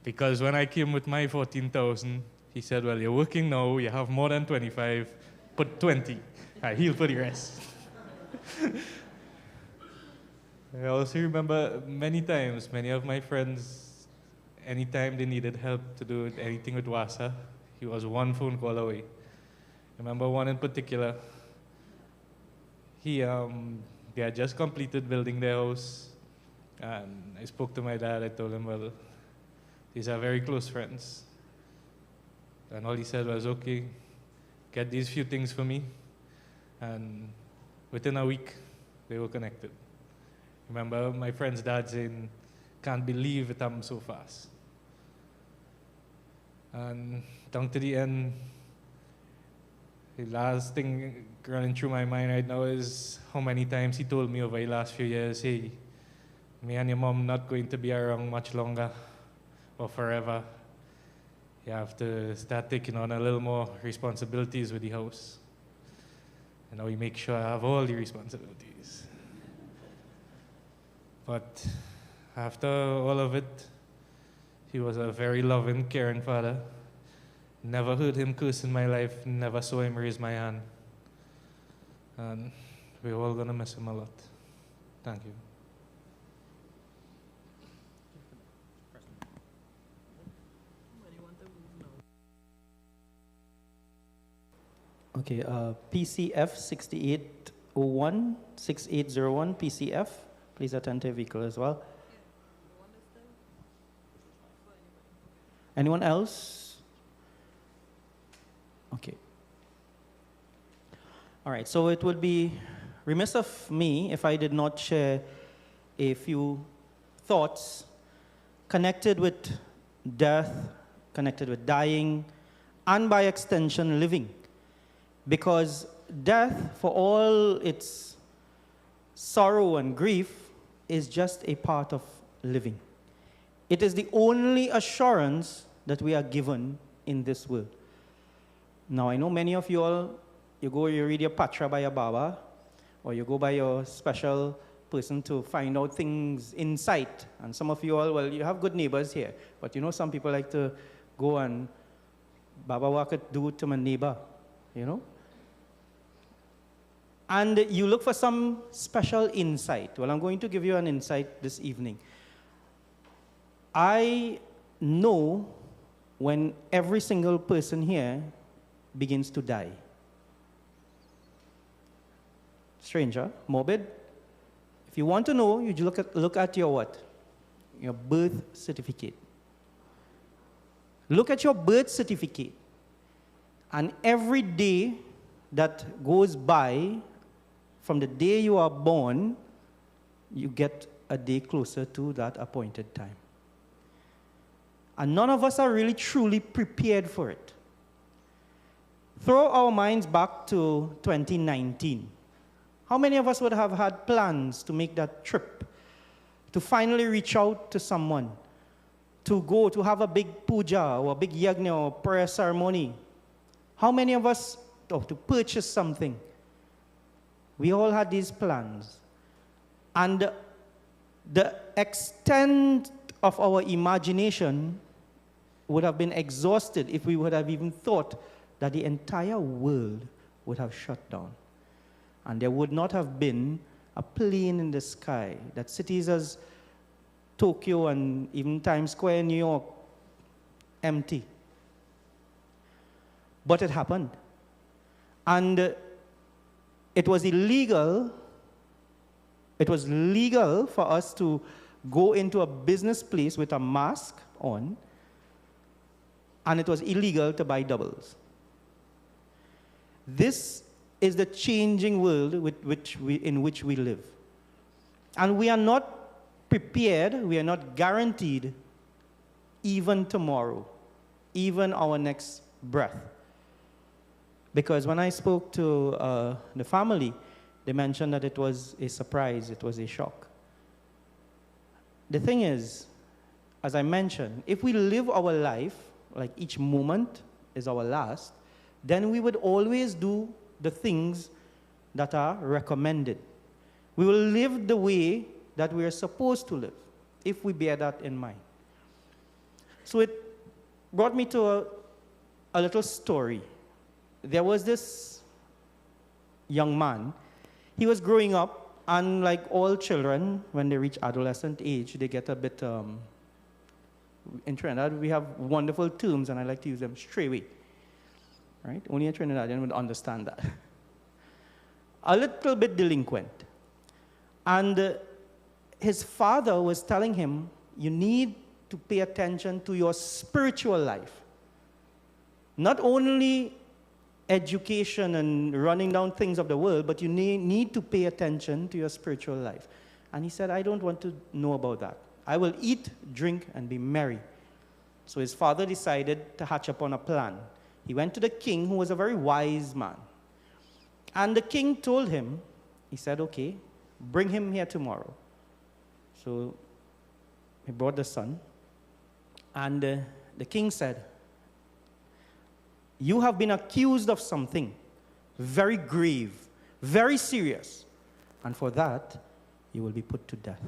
Because when I came with my 14,000, he said, well, you're working now, you have more than 25, put 20. He'll put the rest. I also remember many times, many of my friends, anytime they needed help to do anything with WASA, he was one phone call away. I remember one in particular. They had just completed building their house, and I spoke to my dad. I told him, well, these are very close friends. And all he said was, okay, get these few things for me. And within a week, they were connected. Remember my friend's dad saying, can't believe it happened so fast. And down to the end, the last thing running through my mind right now is how many times he told me over the last few years, hey, me and your mom not going to be around much longer or forever. You have to start taking on a little more responsibilities with the house. And now we make sure I have all the responsibilities. But after all of it, he was a very loving, caring father. Never heard him curse in my life, never saw him raise my hand. And we're all gonna miss him a lot. Thank you. Okay, PCF 6801, 6801, PCF. Please attend to your vehicle as well. Anyone else? Okay. All right, so it would be remiss of me if I did not share a few thoughts connected with death, connected with dying, and by extension, living. Because death, for all its sorrow and grief, is just a part of living. It is the only assurance that we are given in this world. Now, I know many of you all, you read your patra by your Baba, or you go by your special person to find out things inside. And some of you all, well, you have good neighbors here, but you know some people like to go and, Baba, what could do to my neighbor, you know? And you look for some special insight. Well, I'm going to give you an insight this evening. I know when every single person here begins to die. Stranger, morbid. If you want to know, you look at your what? Your birth certificate. Look at your birth certificate. And every day that goes by, from the day you are born, you get a day closer to that appointed time. And none of us are really truly prepared for it. Throw our minds back to 2019. How many of us would have had plans to make that trip, to finally reach out to someone, to go to have a big puja or a big yajna or prayer ceremony? How many of us, to purchase something? We all had these plans. And the extent of our imagination would have been exhausted if we would have even thought that the entire world would have shut down. And there would not have been a plane in the sky, that cities as Tokyo and even Times Square in New York empty. But it happened. And it was illegal. It was legal for us to go into a business place with a mask on, and it was illegal to buy doubles. This is the changing world in which we live. And we are not prepared, we are not guaranteed even tomorrow, even our next breath. Because when I spoke to the family, they mentioned that it was a surprise, it was a shock. The thing is, as I mentioned, if we live our life like each moment is our last, then we would always do the things that are recommended. We will live the way that we are supposed to live, if we bear that in mind. So it brought me to a little story. There was this young man. He was growing up, and like all children, when they reach adolescent age, they get a bit, in Trinidad, we have wonderful terms, and I like to use them straight away. Right? Only a Trinidadian would understand that. A little bit delinquent. And his father was telling him, you need to pay attention to your spiritual life. Not only education and running down things of the world, but you need to pay attention to your spiritual life. And he said, I don't want to know about that. I will eat, drink, and be merry. So his father decided to hatch upon a plan. He went to the king, who was a very wise man. And the king told him, he said, okay, bring him here tomorrow. So he brought the son. And the king said, you have been accused of something very grave, very serious. And for that, you will be put to death.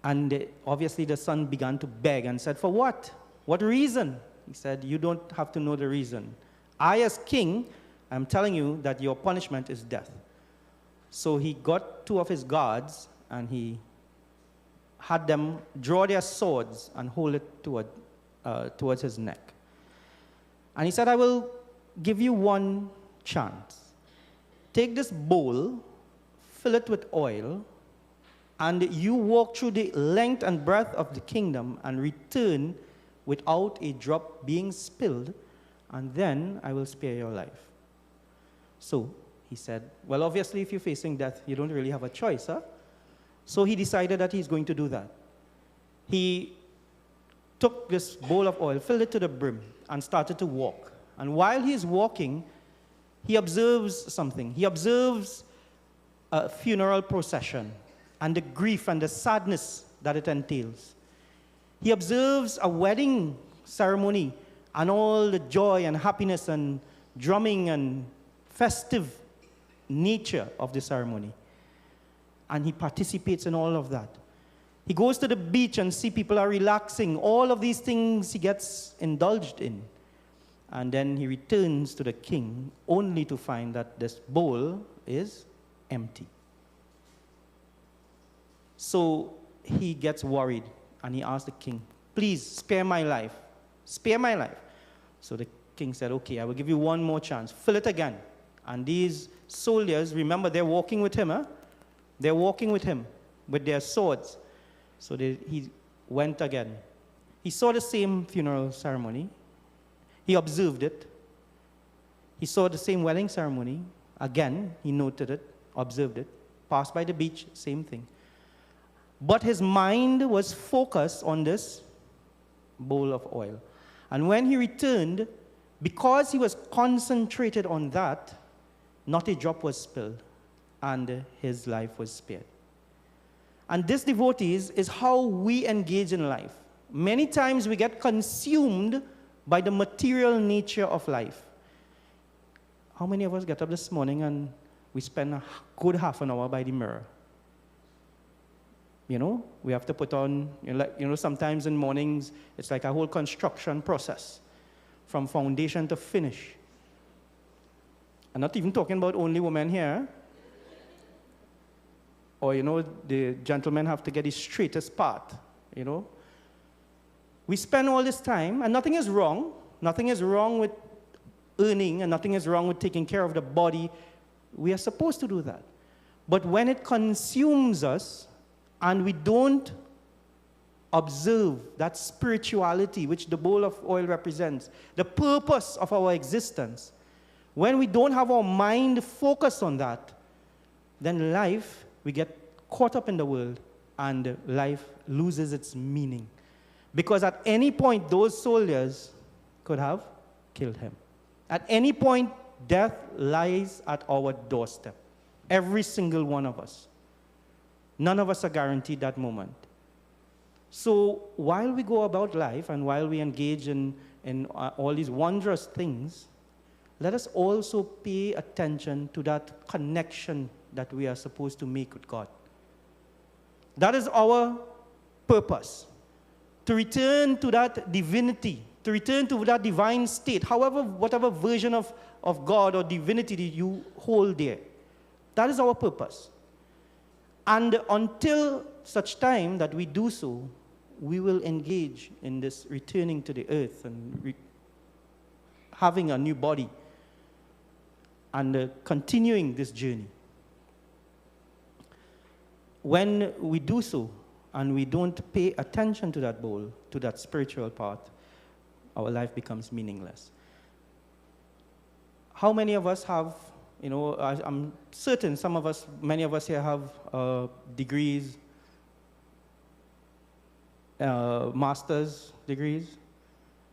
And obviously the son began to beg and said, for what? What reason? He said, you don't have to know the reason. I, as king, am telling you that your punishment is death. So he got two of his guards, and he had them draw their swords and hold it towards his neck. And he said, I will give you one chance. Take this bowl, fill it with oil, and you walk through the length and breadth of the kingdom and return without a drop being spilled, and then I will spare your life. So he said, well, obviously, if you're facing death, you don't really have a choice, huh? So he decided that he's going to do that. He took this bowl of oil, filled it to the brim, and started to walk. And while he's walking, he observes something. He observes a funeral procession and the grief and the sadness that it entails. He observes a wedding ceremony and all the joy and happiness and drumming and festive nature of the ceremony. And he participates in all of that. He goes to the beach and see people are relaxing. All of these things he gets indulged in. And then he returns to the king only to find that this bowl is empty. So he gets worried and he asks the king, please spare my life. Spare my life. So the king said, okay, I will give you one more chance. Fill it again. And these soldiers, remember, they're walking with him, huh? They're walking with him with their swords. So he went again. He saw the same funeral ceremony. He observed it. He saw the same wedding ceremony. Again, he noted it, observed it. Passed by the beach, same thing. But his mind was focused on this bowl of oil. And when he returned, because he was concentrated on that, not a drop was spilled, and his life was spared. And this, devotees, is how we engage in life. Many times we get consumed by the material nature of life. How many of us get up this morning and we spend a good half an hour by the mirror? You know, we have to put on, sometimes in mornings, it's like a whole construction process from foundation to finish. I'm not even talking about only women here. Or, the gentlemen have to get the straightest part, We spend all this time, and nothing is wrong. Nothing is wrong with earning, and nothing is wrong with taking care of the body. We are supposed to do that. But when it consumes us, and we don't observe that spirituality which the bowl of oil represents, the purpose of our existence, when we don't have our mind focused on that, then life, we get caught up in the world, and life loses its meaning. Because at any point, those soldiers could have killed him. At any point, death lies at our doorstep. Every single one of us. None of us are guaranteed that moment. So while we go about life and while we engage in all these wondrous things, let us also pay attention to that connection that we are supposed to make with God. That is our purpose. To return to that divinity, to return to that divine state, whatever version of God or divinity that you hold there. That is our purpose. And until such time that we do so, we will engage in this returning to the earth and having a new body and continuing this journey. When we do so and we don't pay attention to that bowl, to that spiritual part, our life becomes meaningless. How many of us have, I'm certain many of us here have degrees, master's degrees.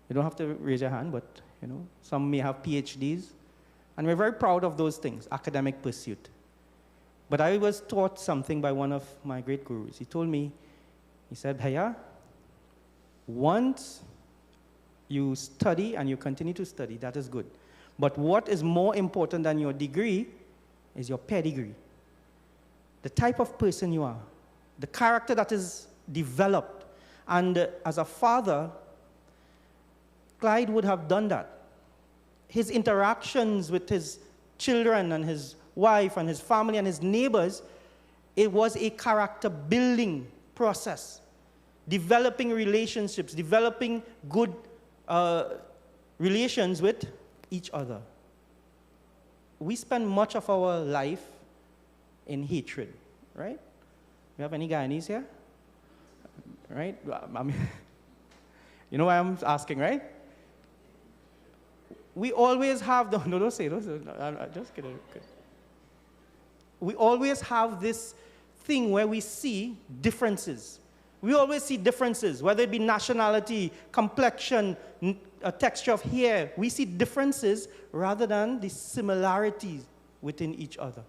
You don't have to raise your hand, but, some may have PhDs. And we're very proud of those things, academic pursuit. But I was taught something by one of my great gurus. He told me, he said, Bhaiya, once you study and you continue to study, that is good. But what is more important than your degree is your pedigree. The type of person you are, the character that is developed. And as a father, Clyde would have done that. His interactions with his children and his wife and his family and his neighbors, it was a character building process. Developing relationships, developing good relations with each other. We spend much of our life in hatred, right? We have any Guyanese here? Right? I mean, you know why I'm asking, right? We always have the, no, don't say, I'm just kidding. We always have this thing where we see differences. We always see differences, whether it be nationality, complexion, a texture of hair. We see differences rather than the similarities within each other.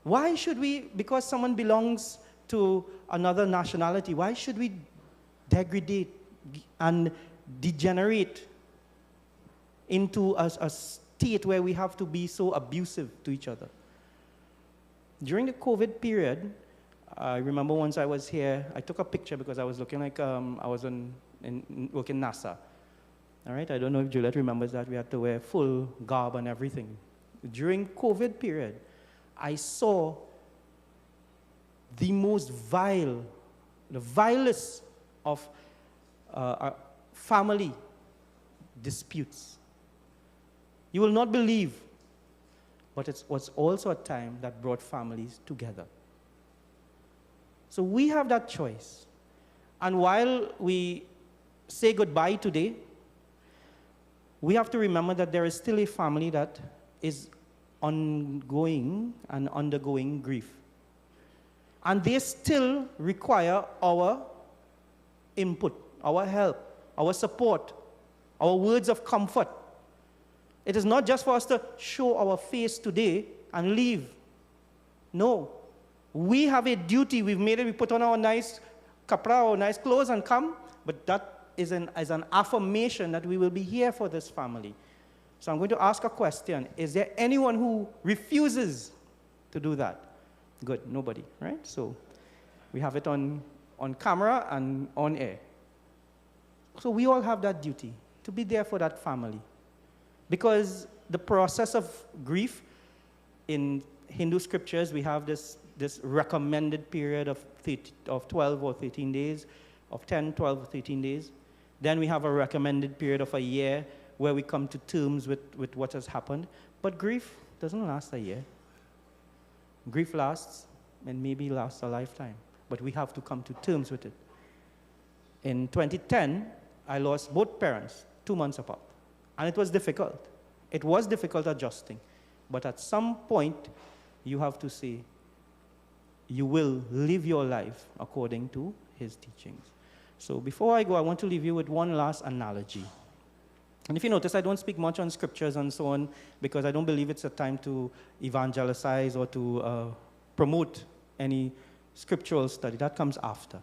Why should we, because someone belongs to another nationality, why should we degrade and degenerate into a state where we have to be so abusive to each other? During the COVID period, I remember once I was here, I took a picture because I was looking like I was working NASA. All right, I don't know if Juliet remembers that. We had to wear full garb and everything. During COVID period, I saw the most vile, the vilest of family disputes. You will not believe, but it was also a time that brought families together. So we have that choice. And while we say goodbye today, we have to remember that there is still a family that is ongoing and undergoing grief. And they still require our input, our help, our support, our words of comfort. It is not just for us to show our face today and leave. No. We have a duty. We've made it. We put on our nice kapra or nice clothes and come. But that is an affirmation that we will be here for this family. So I'm going to ask a question. Is there anyone who refuses to do that? Good. Nobody, right? So We have it on camera and on air. So we all have that duty to be there for that family. Because the process of grief, in Hindu scriptures, we have this recommended period of 12 or 13 days, of 10, 12, or 13 days. Then we have a recommended period of a year where we come to terms with what has happened. But grief doesn't last a year. Grief lasts, and maybe lasts a lifetime. But we have to come to terms with it. In 2010, I lost both parents 2 months apart. And it was difficult. It was difficult adjusting. But at some point, you have to say, you will live your life according to his teachings. So before I go, I want to leave you with one last analogy. And if you notice, I don't speak much on scriptures and so on, because I don't believe it's a time to evangelize or to promote any scriptural study. That comes after.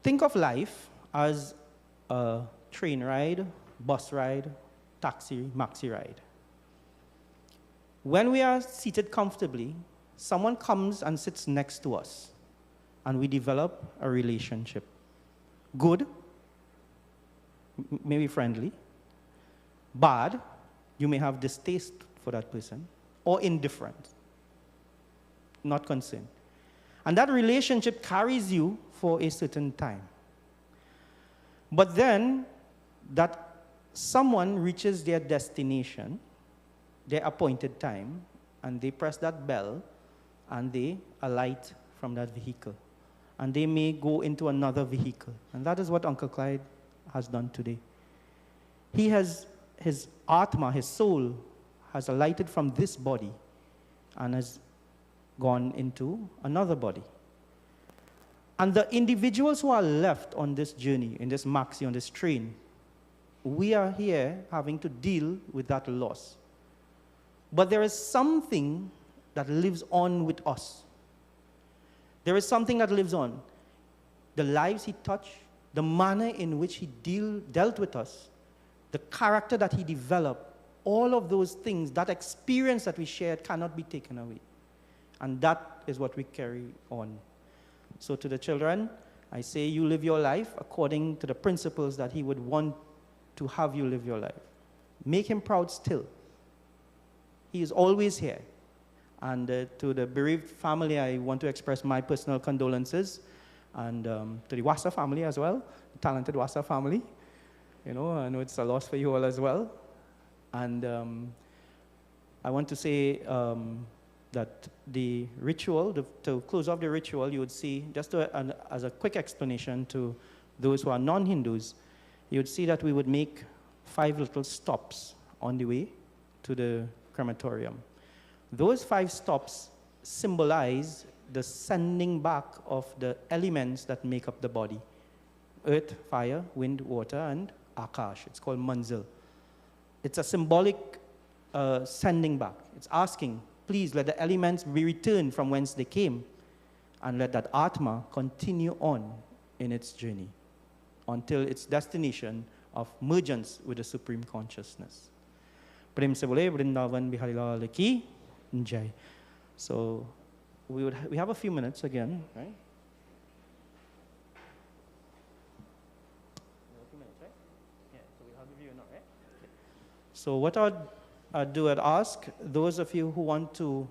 Think of life as a train ride, bus ride, taxi, maxi ride. When we are seated comfortably, someone comes and sits next to us, and we develop a relationship. Good, maybe friendly. Bad, you may have distaste for that person, or indifferent, not concerned. And that relationship carries you for a certain time. But then, that someone reaches their destination, their appointed time, and they press that bell, and they alight from that vehicle. And they may go into another vehicle. And that is what Uncle Clyde has done today. He has, his Atma, his soul, has alighted from this body and has gone into another body. And the individuals who are left on this journey, in this maxi, on this train, we are here having to deal with that loss. But there is something that lives on with us. There is something that lives on. The lives he touched, the manner in which he dealt with us, the character that he developed, all of those things, that experience that we shared cannot be taken away. And that is what we carry on. So to the children, I say you live your life according to the principles that he would want to have you live your life. Make him proud still. He is always here. And to the bereaved family, I want to express my personal condolences. And to the Wassa family as well, the talented Wassa family. You know, I know it's a loss for you all as well. And I want to say that the ritual, to close off the ritual, you would see, just as a quick explanation to those who are non-Hindus, you would see that we would make 5 little stops on the way to the crematorium. Those 5 stops symbolize the sending back of the elements that make up the body. Earth, fire, wind, water, and Akash. It's called Manzil. It's a symbolic sending back. It's asking, please let the elements be returned from whence they came, and let that Atma continue on in its journey until its destination of mergence with the Supreme Consciousness. Prem se bole Vrindavan Bihari Lal ki Jai. So we have a few minutes again, right? So what I'd do, I'd ask those of you who want to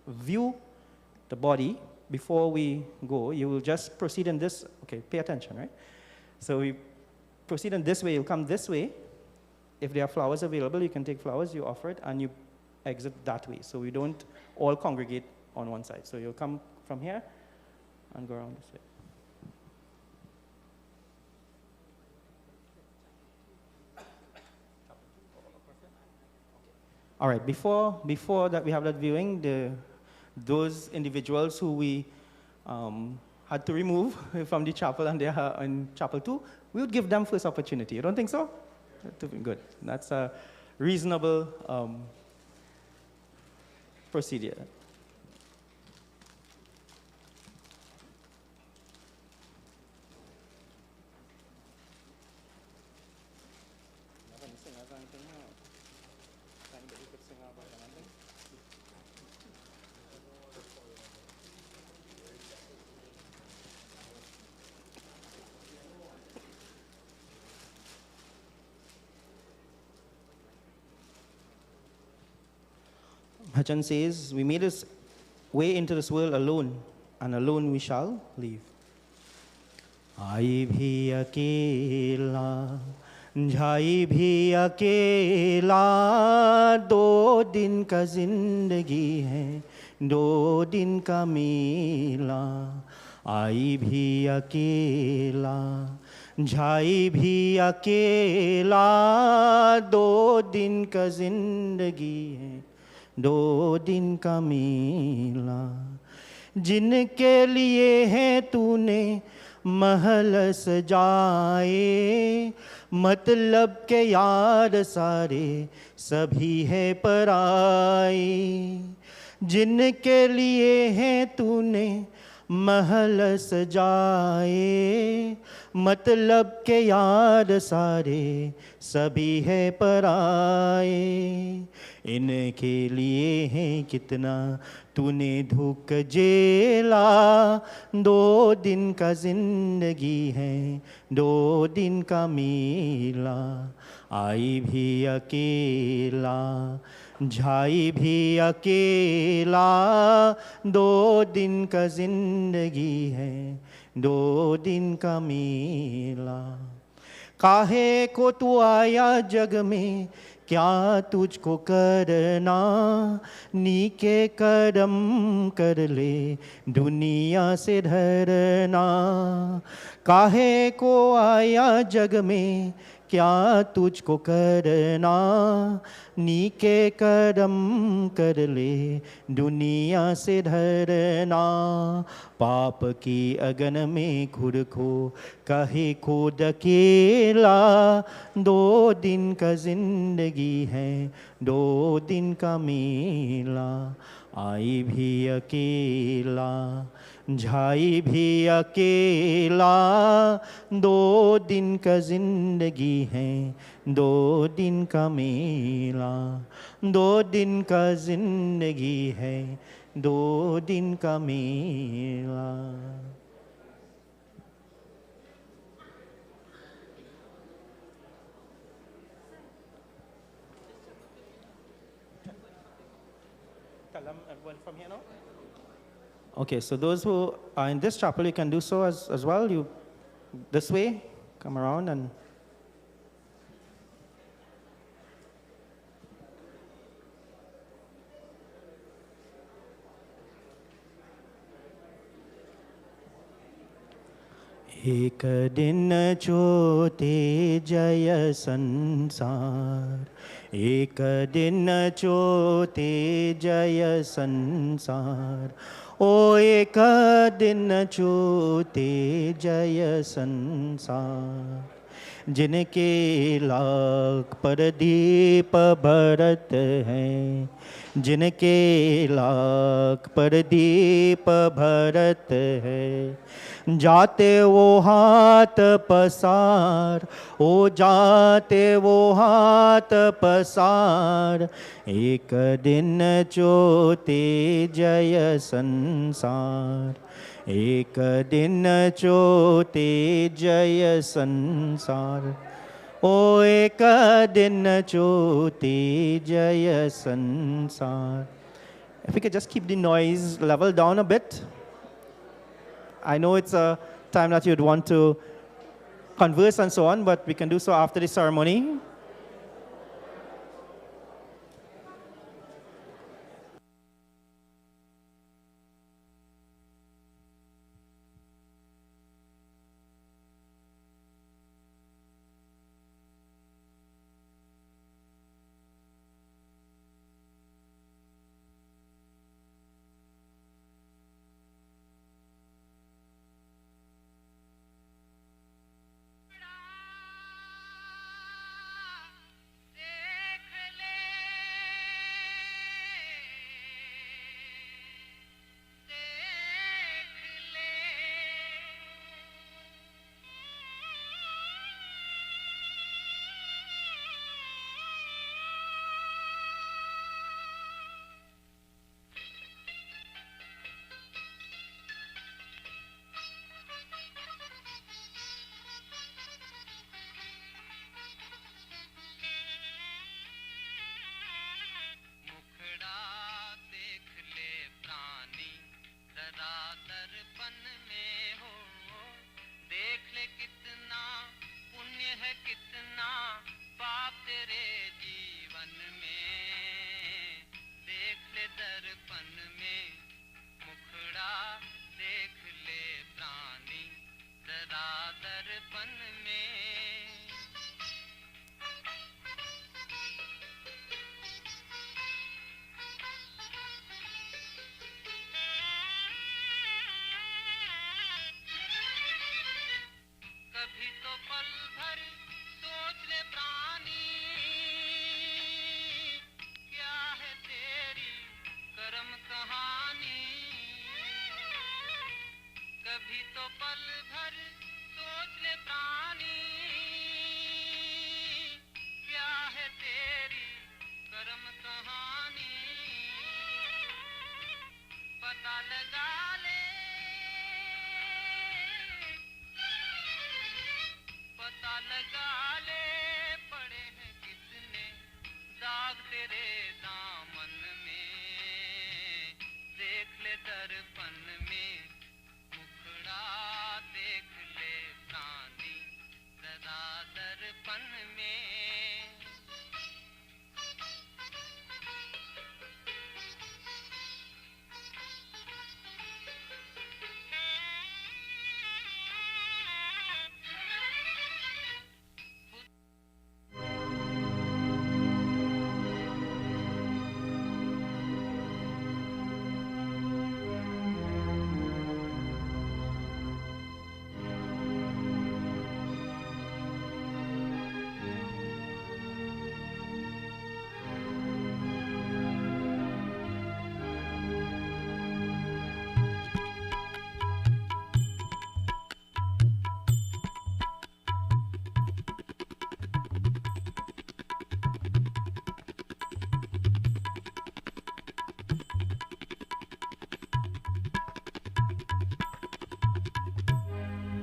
view the body before we go, you will just proceed in this, okay, pay attention, right? So we proceed in this way, you'll come this way. If there are flowers available, you can take flowers, you offer it, and you exit that way. So we don't all congregate on one side. So you'll come from here and go around this way. All right, before that we have that viewing, those individuals who we had to remove from the chapel and they are in chapel 2, we would give them first opportunity. You don't think so? Good. That's a reasonable procedure. bhajan says, we made this way into this world alone, and alone we shall leave. आई भी अकेला, जाई भी अकेला, 2 दिन का जिंदगी है, 2 दिन का मेला. आई भी अकेला, जाई भी अकेला, 2 दिन का जिंदगी है, 2 दिन का मेला. जिनके लिए है तूने महल सजाए, मतलब के यार सारे सभी है पराए. जिनके लिए है तूने महल सजाए, मतलब के यार सारे सभी है पराए. इनके लिए है कितना तूने दुख झेला, 2 दिन का जिंदगी है, 2 दिन का मेला. आई भी अकेला, जाई भी अकेला, 2 दिन का जिंदगी है, 2 दिन का मेला. काहे को तू आया जग में, क्या तुझको करना, नीके कर्म कर ले, दुनिया से डरना. काहे को आया जग में, क्या तुझको करना, नीके कर्म कर ले, दुनिया से डरना. पाप की अगन में खुद को कहे खुद अकेला, 2 दिन का जिंदगी है, 2 दिन का मेला. आई भी अकेला, जाई भी अकेला, 2 दिन का जिंदगी है, 2 दिन का मेला. 2 दिन का जिंदगी है, 2 दिन का मेला. From here now? Okay, so those who are in this chapel, you can do so as well. You this way, come around and एक दिन चोते जय संसार, एक दिन चोते जय संसार. ओ एक दिन चोते जय संसार. जिनके लाख पर दीप भरत हैं, जिनके लाख पर दीप भरत है. जाते वो हाथ पसार, ओ जाते वो हाथ पसार. एक दिन चोते जय संसार, एक दिन चोते जय संसार. ओ एक दिन चोते जय संसार. If we could just keep the noise level down a bit. I know it's a time that you'd want to converse and so on, but we can do so after the ceremony. सदा दर्पण में कभी तो पल भर सोच ले प्राणी क्या है तेरी कर्म कहानी कभी तो पल भर सोच ले प्राणी क्या है तेरी कर्म कहानी पता लगा ले पता लगा ले पड़े हैं कितने दाग तेरे दामन में देख ले दर्पण में मुखड़ा देख ले प्राणी सदा दर्पण में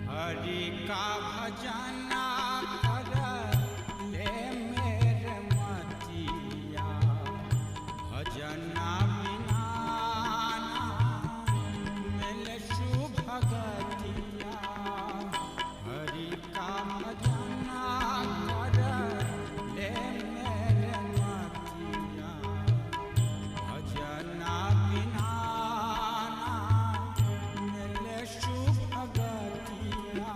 हरि का भजना कर ले मेरे मतिया भजना बिना ना मिले शुभ गतिया हरि का भजना कर ले मेरे मतिया भजना बिना ना मिले शुभ गतिया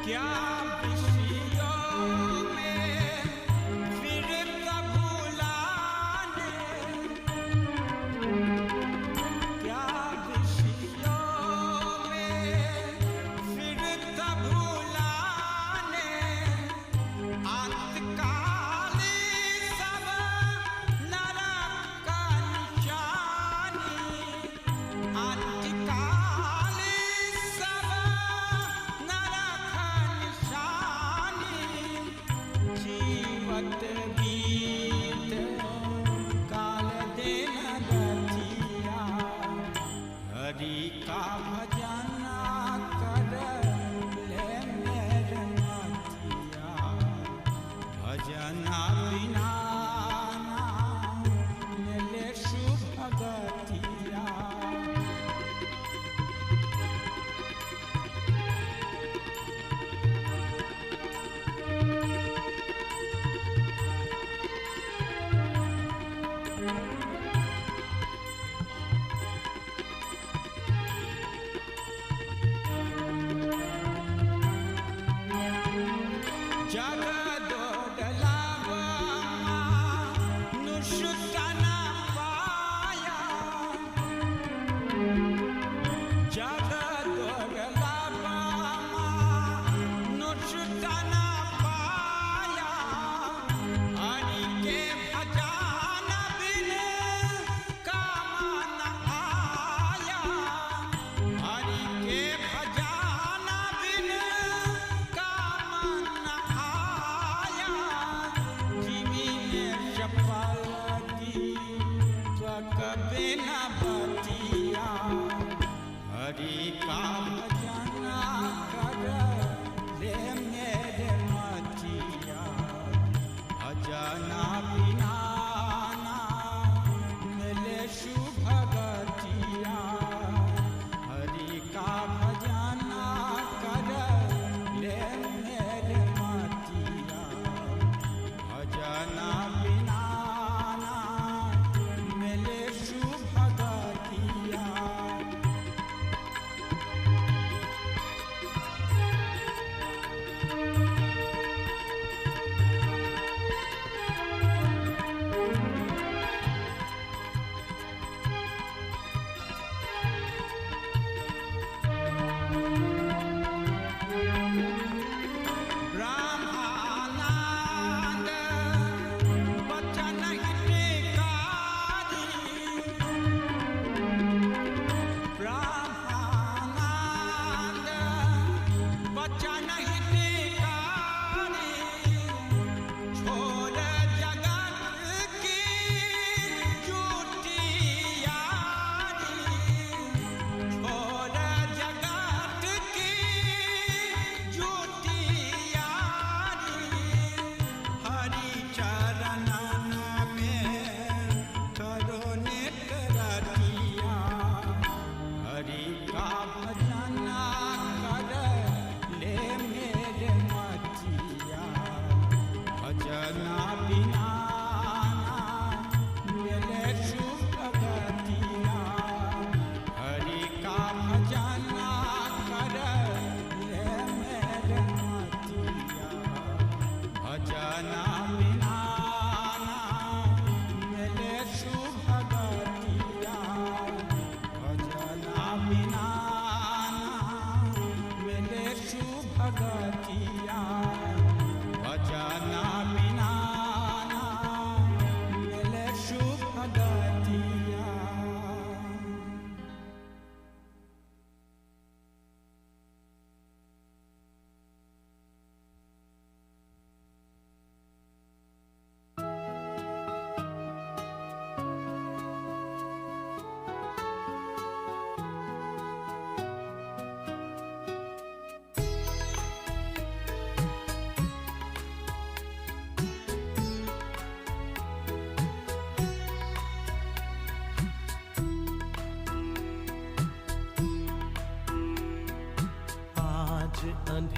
क्या विषयों में फिर भुलाने क्या विषयों में फिर भुलाने अंतकाली सब नरक का निशानी अंतकाली सब नरक निशानी जीवत गीत काल दिन गतिया हरि का भजन कर ले मेरे मतिया भजना बिना ना मिले शुभ गतिया जगदोडलावा नुष्टन पाया जगदोडलावा नुष्टन पाया हरि के भजन बिन काम न आया हरि के भजन बिन काम न आया जीवी में चपलती त्वक बिन बतिया हरि का भजन कर ले मेरे मतिया भजना बिना ना मिले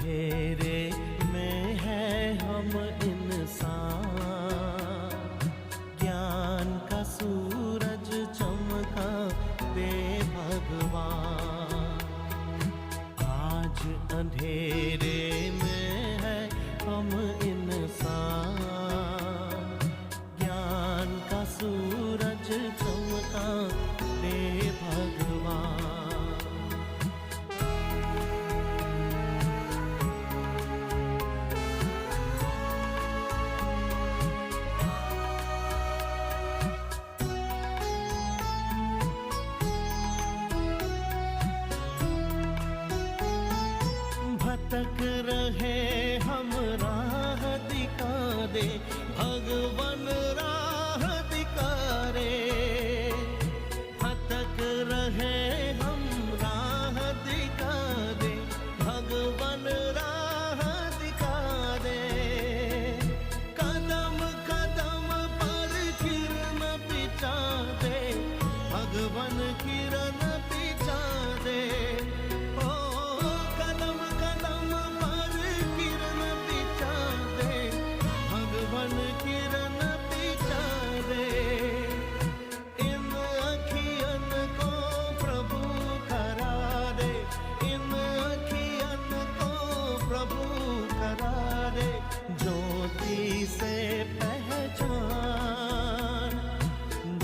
अंधेरे में है हम इंसान, ज्ञान का सूरज चमका दे भगवान। आज अंधेरे में है हम इंसान, ज्ञान का सूरज चमका दे भगवान। भटक रहे हम राह दिखा दे भगवन, राह दिखा रे। भटक रहे हम राह दिखा दे भगवन, राह दिखा दे। कदम कदम पर किरण पिचा दे भगवन, किरण पिचा दे। किरण पिचा दे। इन अखियन को प्रभु करा दे, इन अखियन को प्रभु करा दे। ज्योति से पहचान,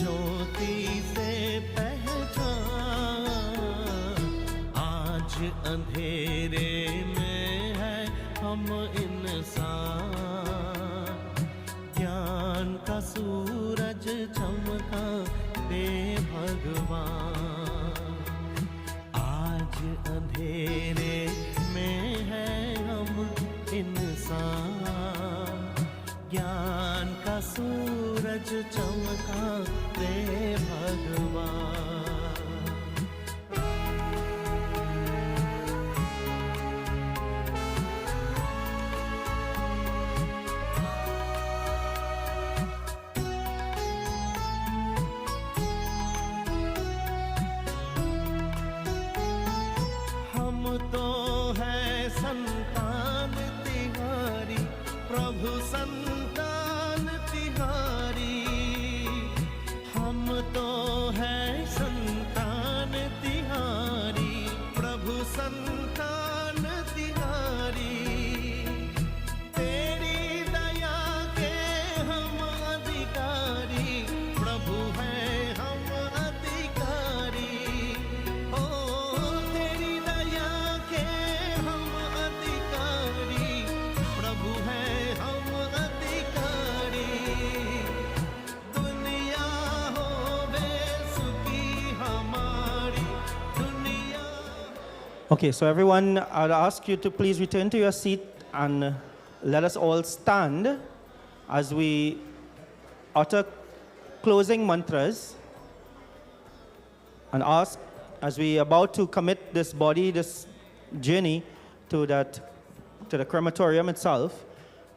ज्योति से पहचान। आज अंधेरे में है हम इंसान, ज्ञान का सूरज चमका दे भगवान। आज अंधेरे में है हम इंसान, ज्ञान का सूरज चमका दे भगवान। तो है संतान तिहारी, प्रभु संतान तिहारी। हम तो है संतान तिहारी, प्रभु संतान तिहारी। तेरी दया के हम अधिकारी, प्रभु है हम अधिकारी। ओ तेरी दया के हम अधिकारी, प्रभु है हम अधिकारी। दुनिया हो बेसुखी हमारी, दुनिया। Okay, so everyone, I'll ask you to please return to your seat and let us all stand as we utter closing mantras and ask, as we are about to commit this body, this journey to the crematorium itself,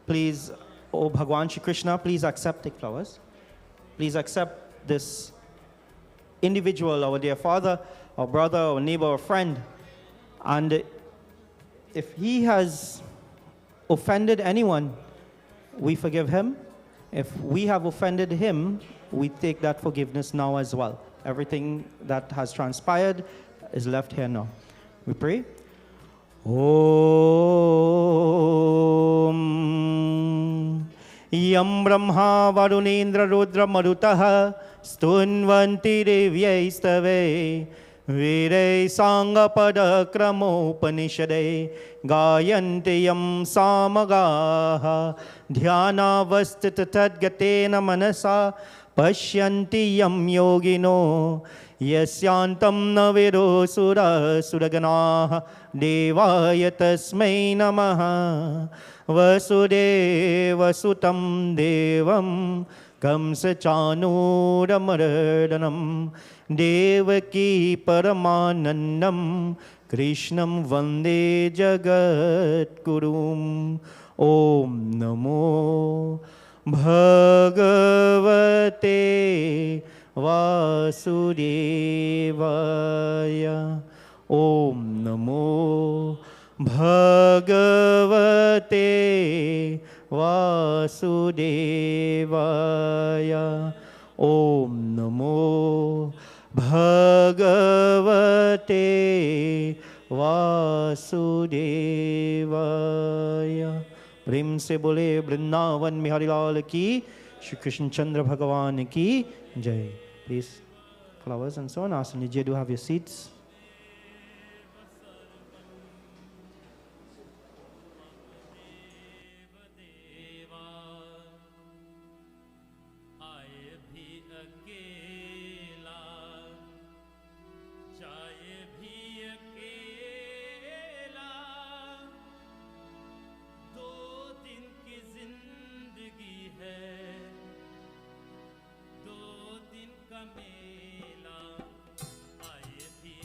please, oh Bhagwan Shri Krishna, please accept, take flowers. Please accept this individual, our dear father, our brother, our neighbor, our friend. And if he has offended anyone, we forgive him. If we have offended him, we take that forgiveness now as well. Everything that has transpired is left here now. We pray. Om Yam Brahma Varunendra Rudra Marutaha Stunvanti Devyastave Vire Sangapada Kramopanishade Gayanti Yam Samagaha Dhyana Vastita Tadgatena Manasa Pashyanti Yam Yogino Yasyantam Naviro Sura Suraganaha Devaya Tasmai Namaha Vasudeva Sutam Devam Kamsachanuramardanam Devaki Paramanandam Krishnam Vande Jagat Gurum Om Namo Bhagavate Vasudevaya Om Namo भगवते वासुदेवाय ॐ नमो भगवते वासुदेवाय। प्रेम से बोले वृंदावन बिहारी लाल की, श्री कृष्ण चंद्र भगवान की जय। Please, flowers and so on. Ask Nijay to have your seats. मेला आए भी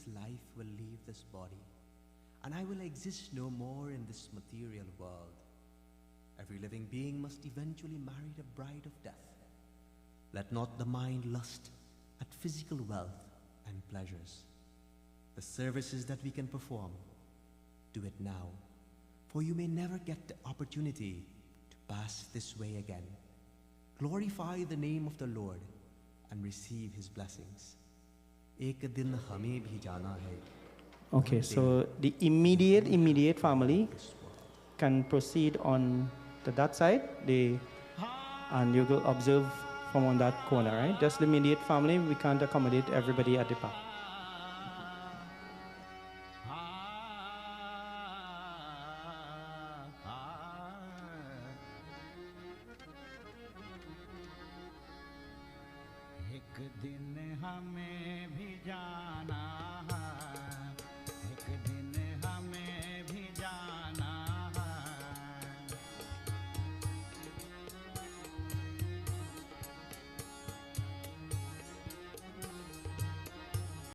this life will leave this body, and I will exist no more in this material world. Every living being must eventually marry the bride of death. Let not the mind lust at physical wealth and pleasures. The services that we can perform, do it now, for you may never get the opportunity to pass this way again. Glorify the name of the Lord and receive his blessings. Ek din hame bhi jana hai. Okay, so the immediate family can proceed on that side, and you will observe from on that corner, right? Just the immediate family, we can't accommodate everybody at the back. एक दिन हमें भी जाना है